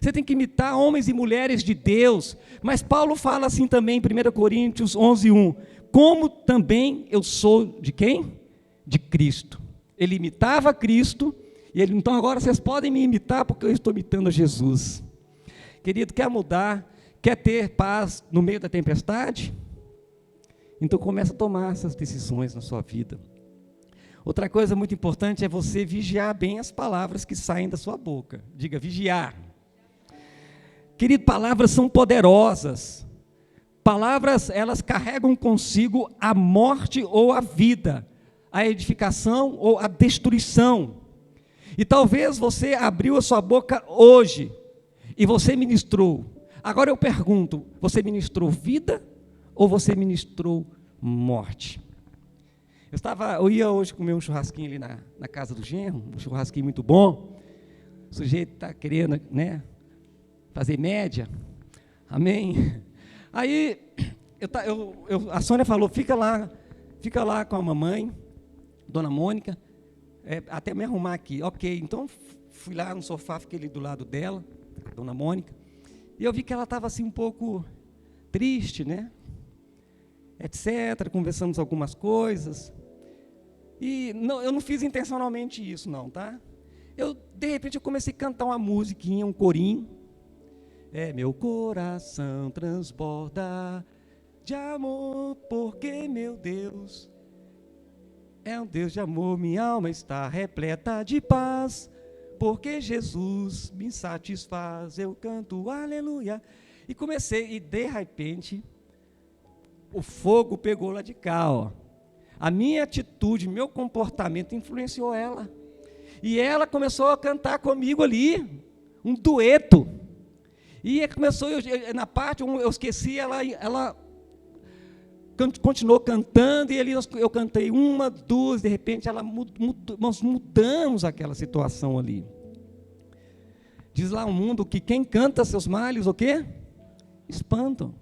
Você tem que imitar homens e mulheres de Deus, mas Paulo fala assim também em 1 Coríntios 11:1, como também eu sou de quem? De Cristo. Ele imitava Cristo, e ele, então agora vocês podem me imitar, porque eu estou imitando a Jesus. Querido, quer mudar? Quer ter paz no meio da tempestade? Então começa a tomar essas decisões na sua vida. Outra coisa muito importante é você vigiar bem as palavras que saem da sua boca. Diga, vigiar. Querido, palavras são poderosas. palavras, elas carregam consigo a morte ou a vida, a edificação ou a destruição. E talvez você abriu a sua boca hoje e você ministrou. Agora eu pergunto, você ministrou vida ou você ministrou morte? Eu ia hoje comer um churrasquinho ali na casa do genro, um churrasquinho muito bom. O sujeito está querendo, né, fazer média. Amém? Aí, a Sônia falou, fica lá com a mamãe, Dona Mônica, até me arrumar aqui. Ok, então fui lá no sofá, fiquei ali do lado dela, Dona Mônica, e eu vi que ela estava assim um pouco triste, né? Etc. Conversamos algumas coisas. E não, eu não fiz intencionalmente isso, não, tá? De repente, eu comecei a cantar uma musiquinha, um corinho. Meu coração transborda de amor, porque meu Deus é um Deus de amor, minha alma está repleta de paz, porque Jesus me satisfaz, eu canto aleluia. E comecei, e de repente, o fogo pegou lá de cá, ó. A minha atitude, meu comportamento influenciou ela. E ela começou a cantar comigo ali, um dueto. E começou, na parte, eu esqueci, ela continuou cantando, e ali eu cantei uma, duas, de repente nós mudamos aquela situação ali. Diz lá o mundo que quem canta seus males, o quê? Espantam.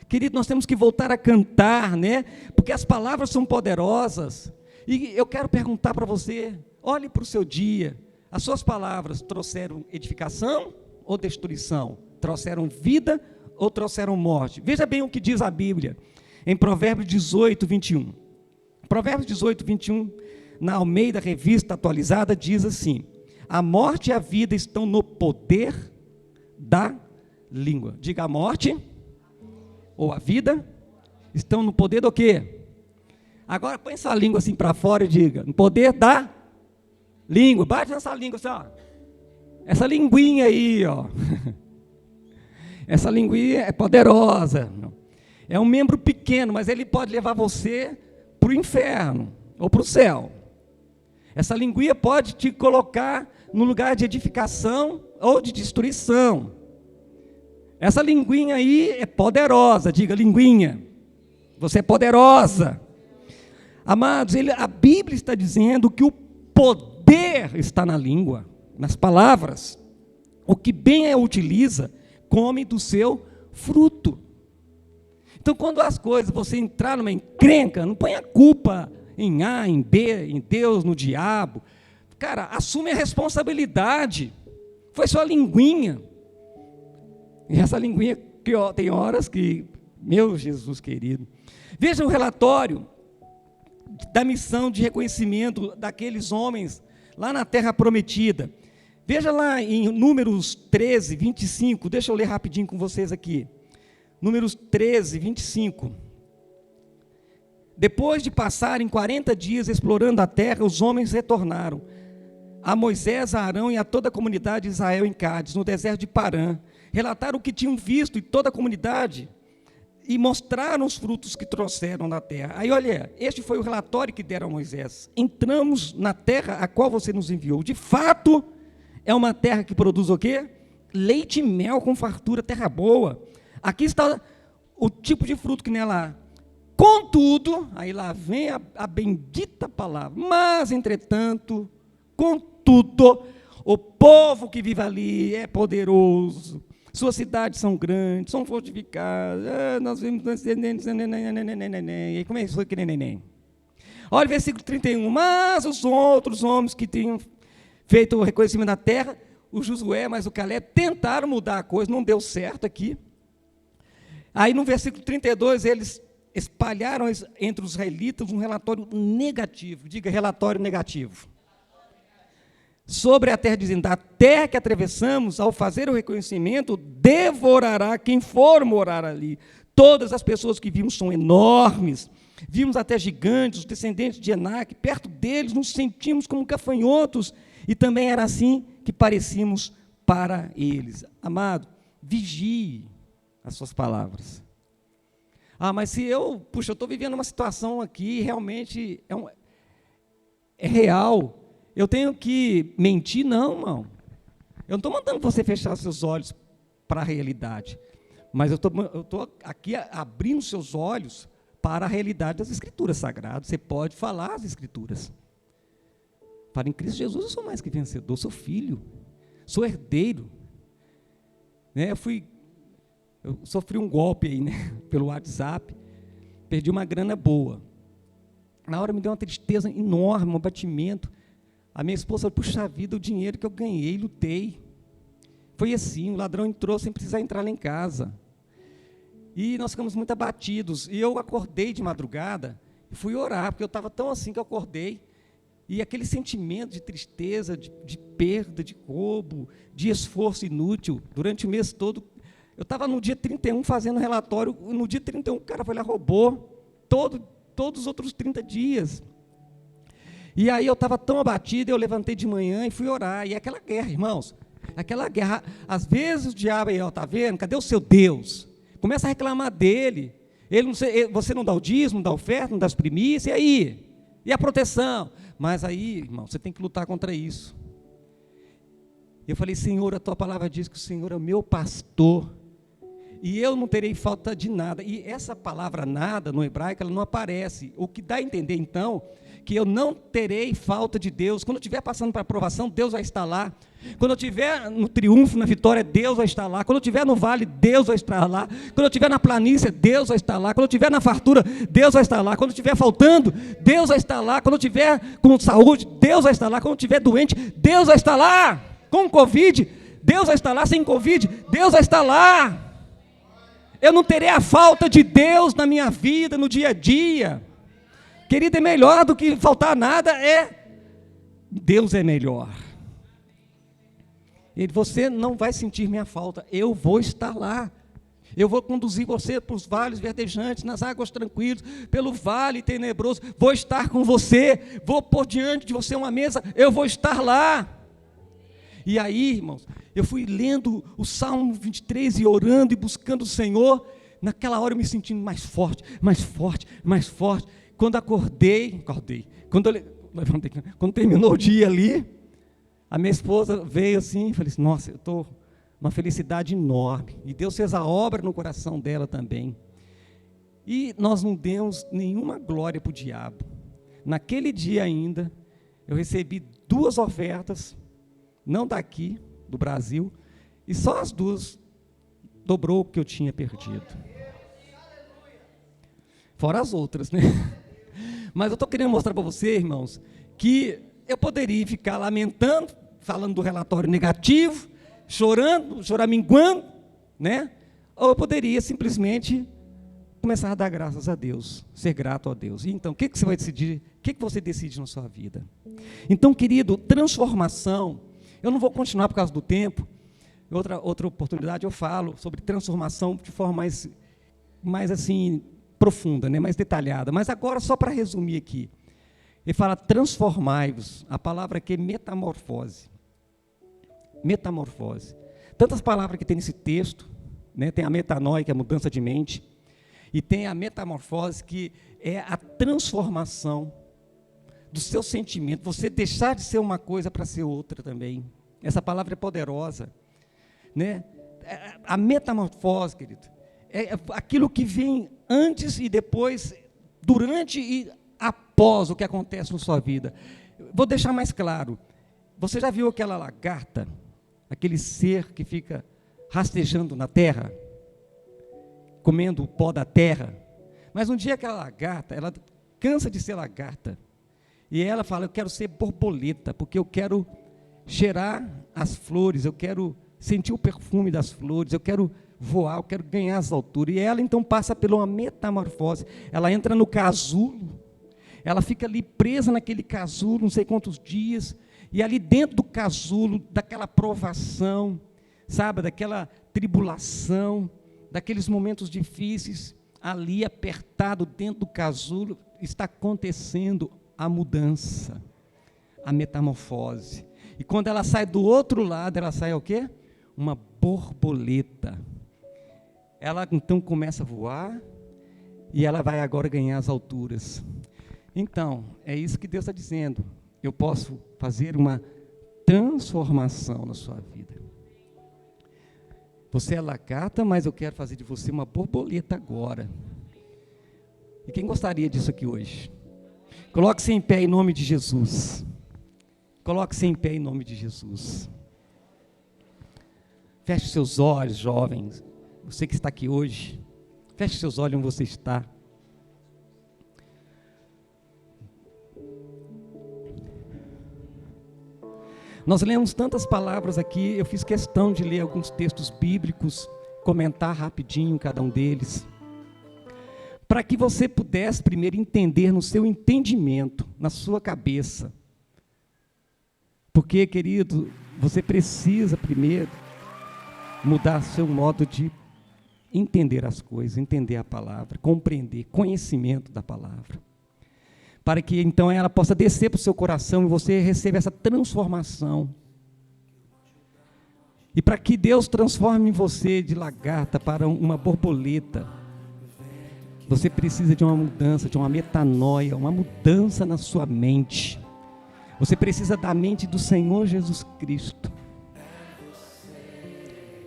Querido, nós temos que voltar a cantar, né? Porque as palavras são poderosas. E eu quero perguntar para você, olhe para o seu dia, as suas palavras trouxeram edificação ou destruição? Trouxeram vida ou trouxeram morte? Veja bem o que diz a Bíblia, em Provérbios 18, 21. Provérbios 18, 21, na Almeida Revista Atualizada, diz assim: a morte e a vida estão no poder da língua. Diga, a morte ou a vida estão no poder do quê? Agora põe essa língua assim para fora e diga, no poder da língua. Bate nessa língua assim, ó. Essa linguinha aí, ó. Essa linguinha é poderosa. É um membro pequeno, mas ele pode levar você para o inferno ou para o céu. Essa linguinha pode te colocar no lugar de edificação ou de destruição. Essa linguinha aí é poderosa. Diga, linguinha, você é poderosa. Amados, a Bíblia está dizendo que o poder está na língua, nas palavras. O que bem a utiliza, come do seu fruto. Então, quando as coisas, você entrar numa encrenca, não põe a culpa em A, em B, em Deus, no diabo. Cara, assume a responsabilidade. Foi só a linguinha. E essa linguinha, que ó, tem horas que, meu Jesus querido. Veja o relatório da missão de reconhecimento daqueles homens lá na Terra Prometida. Veja lá em Números 13, 25, deixa eu ler rapidinho com vocês aqui. Números 13, 25. Depois de passarem 40 dias explorando a terra, os homens retornaram a Moisés, a Arão e a toda a comunidade de Israel em Cádiz, no deserto de Parã. Relataram o que tinham visto em toda a comunidade e mostraram os frutos que trouxeram da terra. Aí, olha, este foi o relatório que deram a Moisés. Entramos na terra a qual você nos enviou. De fato, é uma terra que produz o quê? Leite e mel com fartura, terra boa. Aqui está o tipo de fruto que nela há. Contudo, aí lá vem a bendita palavra, mas, entretanto, contudo, o povo que vive ali é poderoso, suas cidades são grandes, são fortificadas, nós vimos, e como é isso que neném? Olha o versículo 31, mas os outros homens que tinham feito o reconhecimento da terra, o Josué, mas o Caleb, tentaram mudar a coisa, não deu certo aqui. Aí no versículo 32, eles espalharam entre os israelitas um relatório negativo, diga relatório negativo, sobre a terra, dizendo, a terra que atravessamos, ao fazer o reconhecimento, devorará quem for morar ali. Todas as pessoas que vimos são enormes, vimos até gigantes, os descendentes de Enaque, perto deles nos sentimos como gafanhotos, e também era assim que parecíamos para eles. Amado, vigie as suas palavras. Ah, mas se eu estou vivendo uma situação aqui, realmente é real, eu tenho que mentir? Não, irmão. Eu não estou mandando você fechar seus olhos para a realidade, mas eu estou aqui abrindo seus olhos para a realidade das Escrituras Sagradas. Você pode falar as Escrituras. Para em Cristo Jesus eu sou mais que vencedor, sou filho, sou herdeiro. Né? Eu sofri um golpe aí, né, pelo WhatsApp, perdi uma grana boa. Na hora me deu uma tristeza enorme, um abatimento. A minha esposa falou, puxa vida, o dinheiro que eu ganhei, lutei. Foi assim, o ladrão entrou sem precisar entrar lá em casa. E nós ficamos muito abatidos. E eu acordei de madrugada e fui orar, porque eu estava tão assim que eu acordei. E aquele sentimento de tristeza, de perda, de roubo, de esforço inútil, durante o mês todo. Eu estava no dia 31 fazendo relatório, no dia 31 o cara foi lá, roubou todos os outros 30 dias. E aí eu estava tão abatido, eu levantei de manhã e fui orar. E aquela guerra, irmãos, aquela guerra, às vezes o diabo aí, está vendo? Cadê o seu Deus? Começa a reclamar dele. Você não dá o dízimo, não dá a oferta, não dá as primícias, e aí? E a proteção? Mas aí, irmão, você tem que lutar contra isso. Eu falei, Senhor, a tua palavra diz que o Senhor é o meu pastor, e eu não terei falta de nada. E essa palavra nada, no hebraico, ela não aparece. O que dá a entender, então, que eu não terei falta de Deus. Quando eu estiver passando para a aprovação, Deus vai estar lá. Quando eu estiver no triunfo, na vitória, Deus vai estar lá. Quando eu estiver no vale, Deus vai estar lá. Quando eu estiver na planície, Deus vai estar lá. Quando eu estiver na fartura, Deus vai estar lá. Quando eu estiver faltando, Deus vai estar lá. Quando eu estiver com saúde, Deus vai estar lá. Quando eu estiver doente, Deus vai estar lá. Com Covid, Deus vai estar lá. Sem Covid, Deus vai estar lá. Eu não terei a falta de Deus na minha vida, no dia a dia. Querido, é melhor do que faltar nada, Deus é melhor. Você não vai sentir minha falta, eu vou estar lá. Eu vou conduzir você para os vales verdejantes, nas águas tranquilas, pelo vale tenebroso, vou estar com você, vou pôr diante de você uma mesa, eu vou estar lá. E aí, irmãos, eu fui lendo o Salmo 23 e orando e buscando o Senhor. Naquela hora eu me sentindo mais forte, mais forte, mais forte. Quando acordei, quando terminou o dia ali, a minha esposa veio assim e falei assim, nossa, eu estou uma felicidade enorme. E Deus fez a obra no coração dela também. E nós não demos nenhuma glória para o diabo. Naquele dia ainda, eu recebi 2 ofertas, não daqui, do Brasil, e só as 2 dobrou o que eu tinha perdido. Fora as outras, né? Mas eu estou querendo mostrar para você, irmãos, que eu poderia ficar lamentando, falando do relatório negativo, chorando, choraminguando, né? Ou eu poderia simplesmente começar a dar graças a Deus, ser grato a Deus. E então, o que você vai decidir? O que você decide na sua vida? Então, querido, transformação, eu não vou continuar por causa do tempo. Outra oportunidade eu falo sobre transformação de forma mais assim, profunda, né? Mais detalhada. Mas agora, só para resumir aqui, ele fala transformai-vos, a palavra aqui é metamorfose. Metamorfose. Tantas palavras que tem nesse texto, né? Tem a metanoia, que é a mudança de mente, e tem a metamorfose, que é a transformação do seu sentimento, você deixar de ser uma coisa para ser outra também. Essa palavra é poderosa, né? A metamorfose, querido, é aquilo que vem antes e depois, durante e após o que acontece na sua vida. Vou deixar mais claro, você já viu aquela lagarta, aquele ser que fica rastejando na terra, comendo o pó da terra? Mas um dia aquela lagarta, ela cansa de ser lagarta, e ela fala, eu quero ser borboleta, porque eu quero cheirar as flores, eu quero sentir o perfume das flores, eu quero voar, eu quero ganhar as alturas. E ela então passa por uma metamorfose, ela entra no casulo, ela fica ali presa naquele casulo, não sei quantos dias, e ali dentro do casulo, daquela provação, sabe, daquela tribulação, daqueles momentos difíceis, ali apertado dentro do casulo, está acontecendo a mudança, a metamorfose. E quando ela sai do outro lado, ela sai o quê? Uma borboleta. Ela então começa a voar, E ela vai agora ganhar as alturas. Então, é isso que Deus está dizendo. Eu posso fazer uma transformação na sua vida. Você é lagarta, mas eu quero fazer de você uma borboleta agora. E quem gostaria disso aqui hoje? Coloque-se em pé em nome de Jesus. Coloque-se em pé em nome de Jesus. Feche seus olhos, jovens. Você que está aqui hoje, feche seus olhos onde você está. Nós lemos tantas palavras aqui, eu fiz questão de ler alguns textos bíblicos, comentar rapidinho cada um deles, para que você pudesse primeiro entender no seu entendimento, na sua cabeça. Porque, querido, você precisa primeiro mudar seu modo de entender as coisas, entender a palavra, compreender, conhecimento da palavra. Para que então ela possa descer para o seu coração e você receba essa transformação. E para que Deus transforme você de lagarta para uma borboleta, você precisa de uma mudança, de uma metanoia, uma mudança na sua mente. Você precisa da mente do Senhor Jesus Cristo.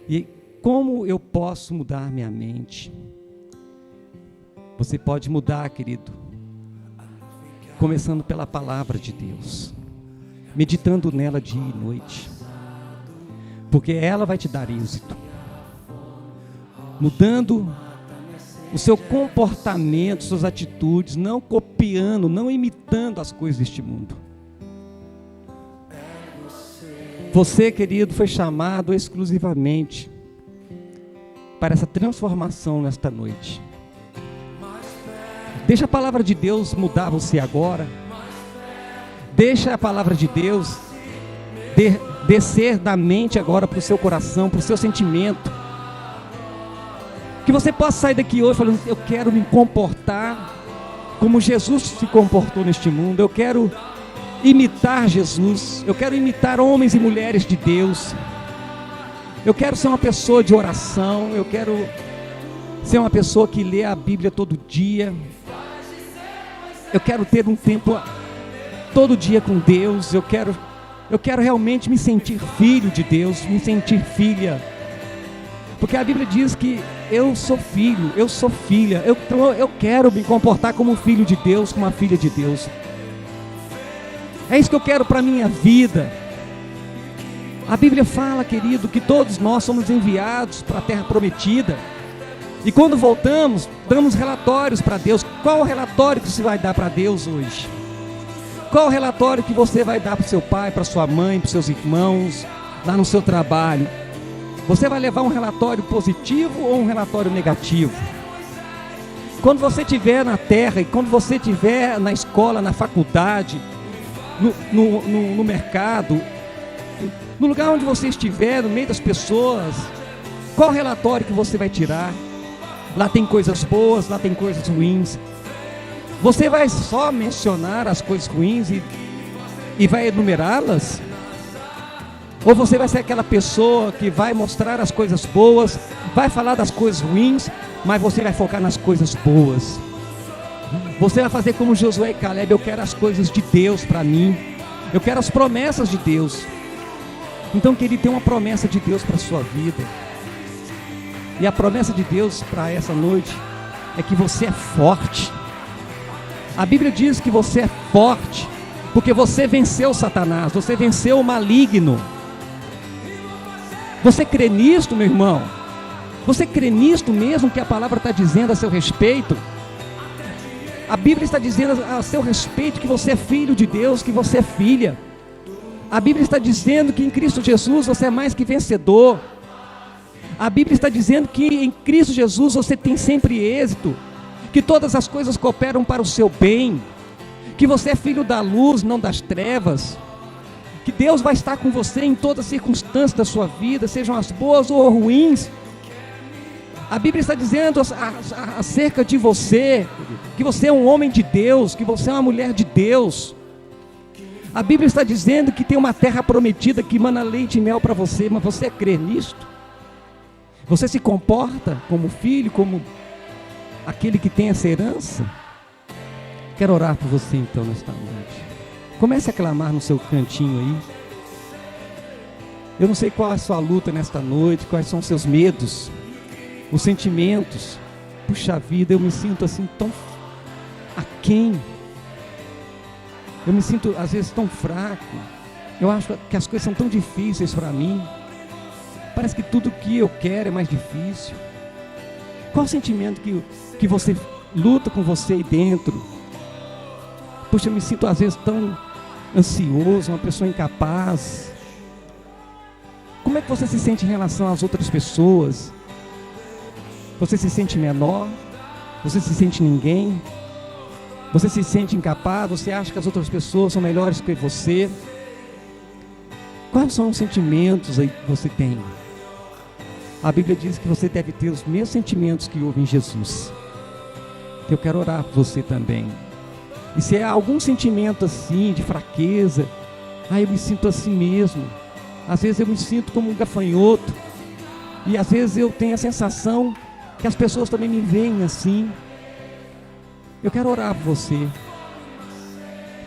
E como eu posso mudar minha mente? Você pode mudar, querido, começando pela palavra de Deus, meditando nela dia e noite, porque ela vai te dar êxito, mudando o seu comportamento, suas atitudes, não copiando, não imitando as coisas deste mundo. Você, querido, foi chamado exclusivamente para essa transformação nesta noite. Deixa a palavra de Deus mudar você agora. Deixa a palavra de Deus descer da mente agora para o seu coração, para o seu sentimento. Que você possa sair daqui hoje falando: eu quero me comportar como Jesus se comportou neste mundo. Eu quero imitar Jesus. Eu quero imitar homens e mulheres de Deus. Eu quero ser uma pessoa de oração. Eu quero ser uma pessoa que lê a Bíblia todo dia. Eu quero ter um tempo todo dia com Deus. Eu quero realmente me sentir filho de Deus, me sentir filha. Porque a Bíblia diz que eu sou filho, eu sou filha. Então eu quero me comportar como um filho de Deus, como uma filha de Deus. É isso que eu quero para a minha vida. A Bíblia fala, querido, que todos nós somos enviados para a terra prometida. E quando voltamos, damos relatórios para Deus. Qual o relatório que você vai dar para Deus hoje? Qual o relatório que você vai dar para o seu pai, para sua mãe, para os seus irmãos, lá no seu trabalho? Você vai levar um relatório positivo ou um relatório negativo? Quando você estiver na terra e quando você estiver na escola, na faculdade, no mercado, no lugar onde você estiver, no meio das pessoas, qual o relatório que você vai tirar? Lá tem coisas boas, lá tem coisas ruins. Você vai só mencionar as coisas ruins e vai enumerá-las? Ou você vai ser aquela pessoa que vai mostrar as coisas boas, vai falar das coisas ruins, mas você vai focar nas coisas boas? Você vai fazer como Josué e Caleb: eu quero as coisas de Deus para mim, eu quero as promessas de Deus. Então, querido, tem uma promessa de Deus para a sua vida. E a promessa de Deus para essa noite é que você é forte. A Bíblia diz que você é forte, porque você venceu Satanás, você venceu o maligno. Você crê nisto, meu irmão? Você crê nisto mesmo que a palavra está dizendo a seu respeito? A Bíblia está dizendo a seu respeito que você é filho de Deus, que você é filha. A Bíblia está dizendo que em Cristo Jesus você é mais que vencedor. A Bíblia está dizendo que em Cristo Jesus você tem sempre êxito, que todas as coisas cooperam para o seu bem, que você é filho da luz, não das trevas, que Deus vai estar com você em todas as circunstâncias da sua vida, sejam as boas ou ruins. A Bíblia está dizendo acerca de você, que você é um homem de Deus, que você é uma mulher de Deus. A Bíblia está dizendo que tem uma terra prometida que emana leite e mel para você, mas você crê nisto? Você se comporta como filho, como aquele que tem essa herança. Quero orar por você então nesta noite. Comece a clamar no seu cantinho aí. Eu não sei qual é a sua luta nesta noite, quais são os seus medos, os sentimentos. Puxa vida, eu me sinto assim tão aquém. Eu me sinto às vezes tão fraco. Eu acho que as coisas são tão difíceis para mim. Parece que tudo que eu quero é mais difícil. Qual o sentimento que você luta com você aí dentro? Poxa, eu me sinto às vezes tão ansioso, uma pessoa incapaz. Como é que você se sente em relação às outras pessoas? Você se sente menor? Você se sente ninguém? Você se sente incapaz? Você acha que as outras pessoas são melhores que você? Quais são os sentimentos aí que você tem? A Bíblia diz que você deve ter os mesmos sentimentos que houve em Jesus. Eu quero orar por você também. E se é algum sentimento assim, de fraqueza, eu me sinto assim mesmo. Às vezes eu me sinto como um gafanhoto. E às vezes eu tenho a sensação que as pessoas também me veem assim. Eu quero orar por você.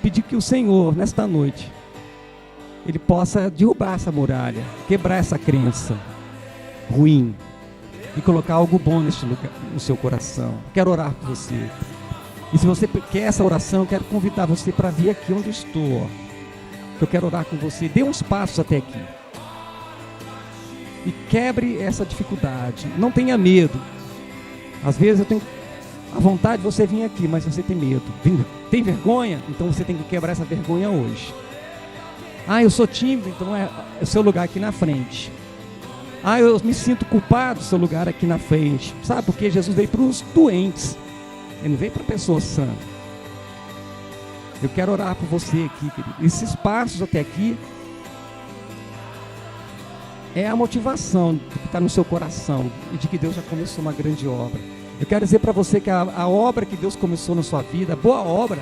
Pedir que o Senhor, nesta noite, Ele possa derrubar essa muralha, quebrar essa crença ruim e colocar algo bom neste lugar, no seu coração. Quero orar por você. E se você quer essa oração, quero convidar você para vir aqui onde estou. Eu quero orar com você. Dê uns passos até aqui. E quebre essa dificuldade. Não tenha medo. Às vezes eu tenho a vontade de você vir aqui, mas você tem medo. Tem vergonha? Então você tem que quebrar essa vergonha hoje. Eu sou tímido, então é o seu lugar aqui na frente. Eu me sinto culpado, seu lugar aqui na frente. Sabe por quê? Jesus veio para os doentes. Ele não veio para pessoas sãs. Eu quero orar por você aqui, querido. Esses passos até aqui é a motivação que está no seu coração e de que Deus já começou uma grande obra. Eu quero dizer para você que a obra que Deus começou na sua vida, a boa obra,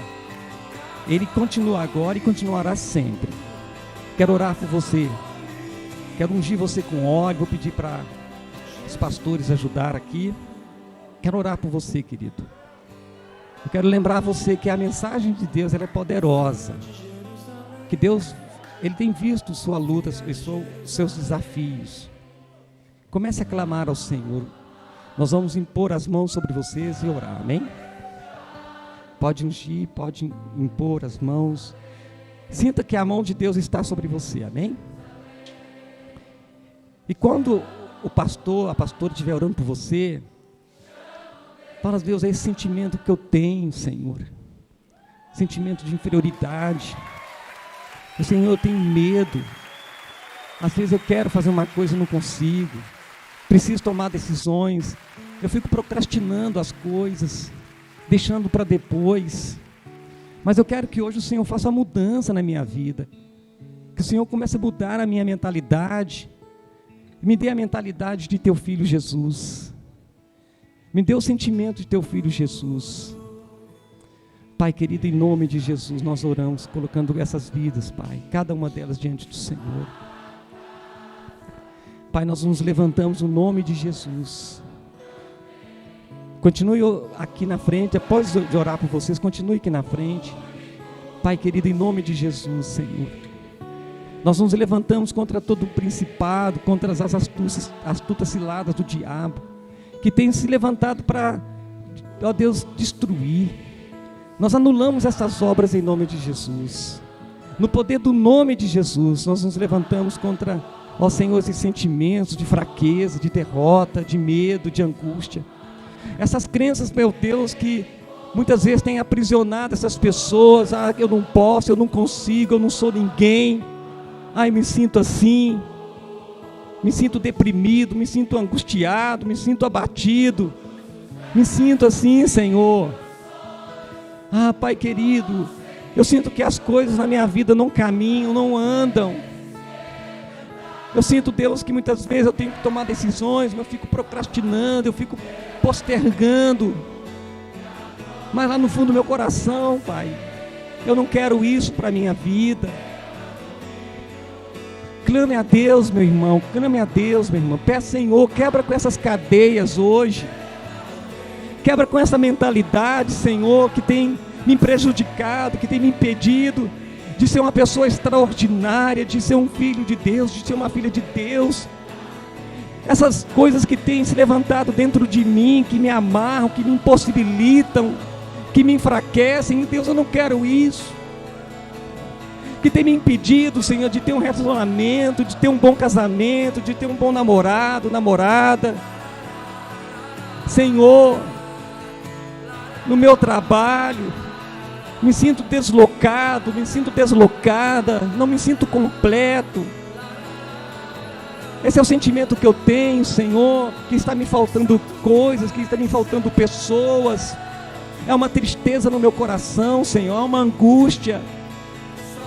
Ele continua agora e continuará sempre. Quero orar por você. Quero ungir você com óleo. Vou pedir para os pastores ajudar aqui. Quero orar por você, querido. Eu quero lembrar você que a mensagem de Deus ela é poderosa. Que Deus, Ele tem visto sua luta, seus desafios. Comece a clamar ao Senhor. Nós vamos impor as mãos sobre vocês e orar, amém? Pode ungir, pode impor as mãos. Sinta que a mão de Deus está sobre você, amém? E quando a pastora estiver orando por você, fala, Deus, é esse sentimento que eu tenho, Senhor. Sentimento de inferioridade. Senhor, eu tenho medo. Às vezes eu quero fazer uma coisa e não consigo. Preciso tomar decisões. Eu fico procrastinando as coisas, deixando para depois. Mas eu quero que hoje o Senhor faça uma mudança na minha vida. Que o Senhor comece a mudar a minha mentalidade. Me dê a mentalidade de teu filho Jesus. Me dê o sentimento de teu filho Jesus. Pai querido, em nome de Jesus, nós oramos, colocando essas vidas, Pai, cada uma delas diante do Senhor. Pai, nós nos levantamos no nome de Jesus. Continue aqui na frente, após de orar por vocês, continue aqui na frente. Pai querido, em nome de Jesus, Senhor. Nós nos levantamos contra todo o principado, contra as astutas ciladas do diabo, que tem se levantado para, ó Deus, destruir. Nós anulamos essas obras em nome de Jesus. No poder do nome de Jesus, nós nos levantamos contra, ó Senhor, esses sentimentos de fraqueza, de derrota, de medo, de angústia. Essas crenças, meu Deus, que muitas vezes têm aprisionado essas pessoas. Eu não posso, eu não consigo, eu não sou ninguém. Me sinto assim. Me sinto deprimido, me sinto angustiado, me sinto abatido. Me sinto assim, Senhor. Pai querido, eu sinto que as coisas na minha vida não caminham, não andam. Eu sinto, Deus, que muitas vezes eu tenho que tomar decisões, mas eu fico procrastinando, eu fico postergando. Mas lá no fundo do meu coração, Pai, eu não quero isso para a minha vida. Clame a Deus, meu irmão, clame a Deus, meu irmão. Peça, Senhor, quebra com essas cadeias hoje. Quebra com essa mentalidade, Senhor, que tem me prejudicado, que tem me impedido de ser uma pessoa extraordinária, de ser um filho de Deus, de ser uma filha de Deus. Essas coisas que têm se levantado dentro de mim, que me amarram, que me impossibilitam, que me enfraquecem. Deus, eu não quero isso. Que tem me impedido, Senhor, de ter um relacionamento, de ter um bom casamento, de ter um bom namorado, namorada. Senhor, no meu trabalho, me sinto deslocado, me sinto deslocada, não me sinto completo. Esse é o sentimento que eu tenho, Senhor, que está me faltando coisas, que está me faltando pessoas. É uma tristeza no meu coração, Senhor, é uma angústia.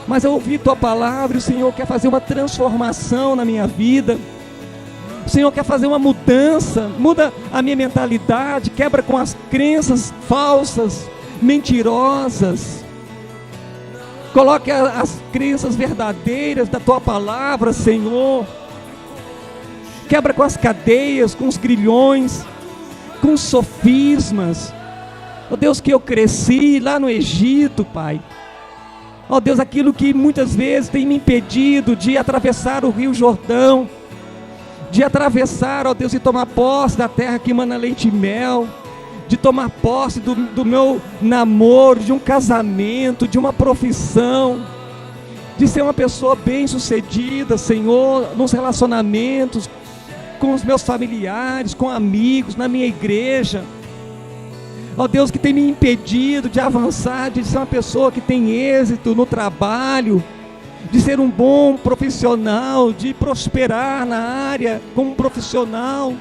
Mas eu ouvi Tua palavra e o Senhor quer fazer uma transformação na minha vida. O Senhor quer fazer uma mudança, muda a minha mentalidade, quebra com as crenças falsas, mentirosas. Coloque as crenças verdadeiras da Tua palavra, Senhor. Quebra com as cadeias, com os grilhões, com os sofismas. Ó Deus, que eu cresci lá no Egito, Pai. Ó Deus, aquilo que muitas vezes tem me impedido de atravessar o Rio Jordão, de atravessar, ó Deus, e tomar posse da terra que emana leite e mel, de tomar posse do meu namoro, de um casamento, de uma profissão, de ser uma pessoa bem-sucedida, Senhor, nos relacionamentos, com os meus familiares, com amigos, na minha igreja. Ó Deus, que tem me impedido de avançar, de ser uma pessoa que tem êxito no trabalho, de ser um bom profissional, de prosperar na área como profissional,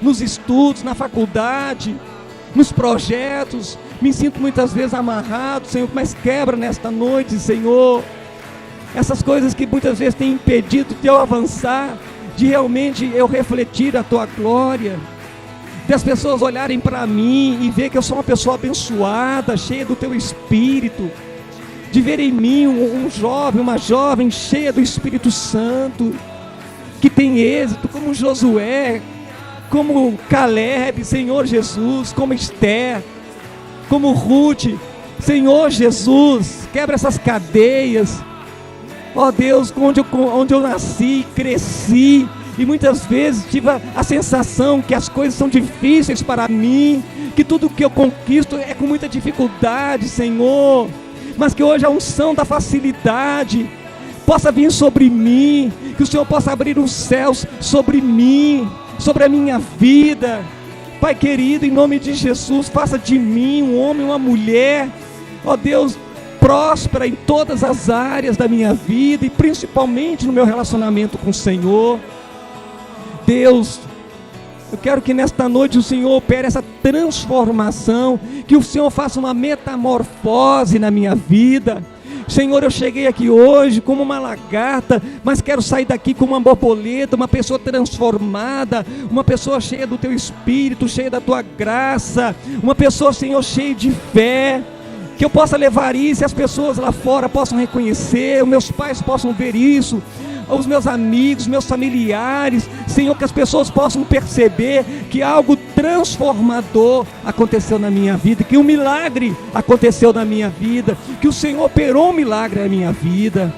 nos estudos, na faculdade, nos projetos. Me sinto muitas vezes amarrado, Senhor, mas quebra nesta noite, Senhor, essas coisas que muitas vezes têm impedido de eu avançar, de realmente eu refletir a Tua glória, de as pessoas olharem para mim e ver que eu sou uma pessoa abençoada, cheia do Teu Espírito, de ver em mim um jovem, uma jovem cheia do Espírito Santo, que tem êxito, como Josué, como Caleb, Senhor Jesus, como Esther, como Ruth, Senhor Jesus, quebra essas cadeias, ó Deus, onde eu nasci, cresci, e muitas vezes tive a sensação que as coisas são difíceis para mim, que tudo que eu conquisto é com muita dificuldade, Senhor, mas que hoje a unção da facilidade possa vir sobre mim, que o Senhor possa abrir os céus sobre mim, sobre a minha vida. Pai querido, em nome de Jesus, faça de mim um homem, uma mulher, ó Deus, próspera em todas as áreas da minha vida e principalmente no meu relacionamento com o Senhor. Deus, eu quero que nesta noite o Senhor opere essa transformação, que o Senhor faça uma metamorfose na minha vida. Senhor, eu cheguei aqui hoje como uma lagarta, mas quero sair daqui como uma borboleta, uma pessoa transformada, uma pessoa cheia do Teu Espírito, cheia da Tua graça, uma pessoa, Senhor, cheia de fé, que eu possa levar isso e as pessoas lá fora possam reconhecer, os meus pais possam ver isso, os meus amigos, meus familiares, Senhor, que as pessoas possam perceber que algo transformador aconteceu na minha vida, que um milagre aconteceu na minha vida, que o Senhor operou um milagre na minha vida.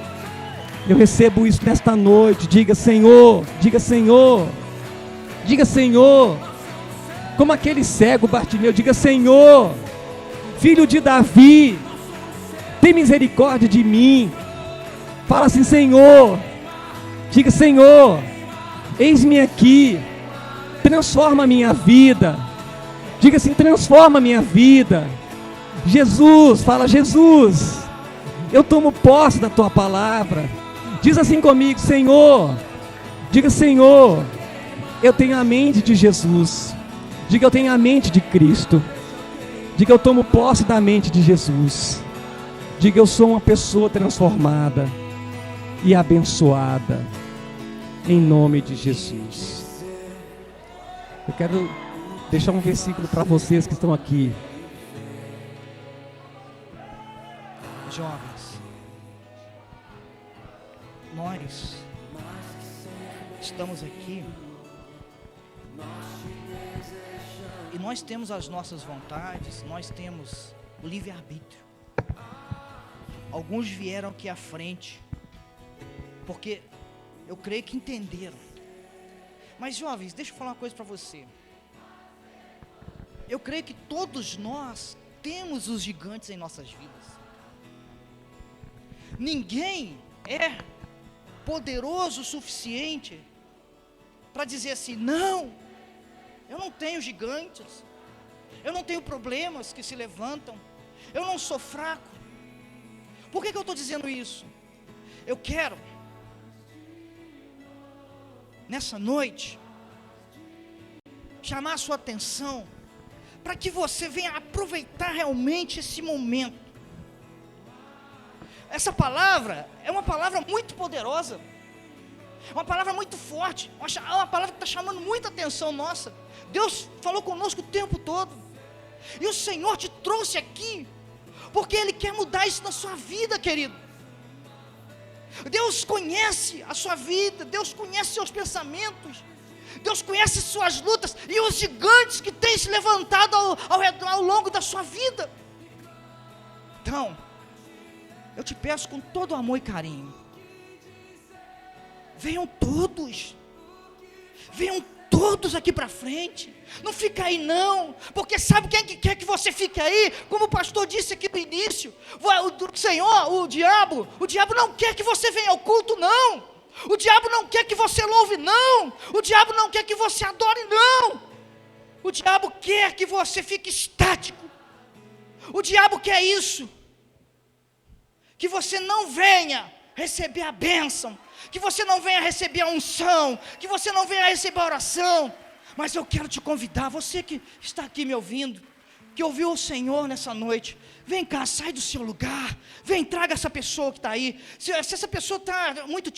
Eu recebo isso nesta noite. Diga Senhor, diga Senhor, diga Senhor, como aquele cego Bartimeu, diga Senhor, Filho de Davi, tem misericórdia de mim. Fala assim, Senhor, diga Senhor, eis-me aqui, transforma a minha vida. Diga assim, transforma a minha vida. Jesus, fala Jesus, eu tomo posse da Tua palavra. Diz assim comigo, Senhor, diga Senhor, eu tenho a mente de Jesus. Diga, eu tenho a mente de Cristo. Diga, eu tomo posse da mente de Jesus. Diga, eu sou uma pessoa transformada e abençoada, em nome de Jesus. Eu quero deixar um versículo para vocês que estão aqui. Jovens, nós estamos aqui E nós temos as nossas vontades, nós temos o livre-arbítrio. Alguns vieram aqui à frente, porque eu creio que entenderam. Mas jovens, deixa eu falar uma coisa para você. Eu creio que todos nós temos os gigantes em nossas vidas. Ninguém é poderoso o suficiente para dizer assim: não, eu não tenho gigantes, eu não tenho problemas que se levantam, eu não sou fraco. Por que eu estou dizendo isso? Eu quero, nessa noite, chamar a sua atenção, para que você venha aproveitar realmente esse momento. Essa palavra é uma palavra muito poderosa, uma palavra muito forte, uma palavra que está chamando muita atenção nossa. Deus falou conosco o tempo todo, e o Senhor te trouxe aqui, porque Ele quer mudar isso na sua vida, querido. Deus conhece a sua vida, Deus conhece seus pensamentos, Deus conhece suas lutas e os gigantes que têm se levantado ao longo da sua vida. Então, eu te peço com todo amor e carinho, venham todos aqui para frente, não fica aí não, porque sabe quem que quer que você fique aí? Como o pastor disse aqui no início, o diabo não quer que você venha ao culto, não. O diabo não quer que você louve, não. O diabo não quer que você adore, não. O diabo quer que você fique estático. O diabo quer isso, que você não venha receber a bênção, que você não venha receber a unção, que você não venha receber a oração. Mas eu quero te convidar, você que está aqui me ouvindo, que ouviu o Senhor nessa noite, vem cá, sai do seu lugar, vem, traga essa pessoa que está aí. Se essa pessoa está muito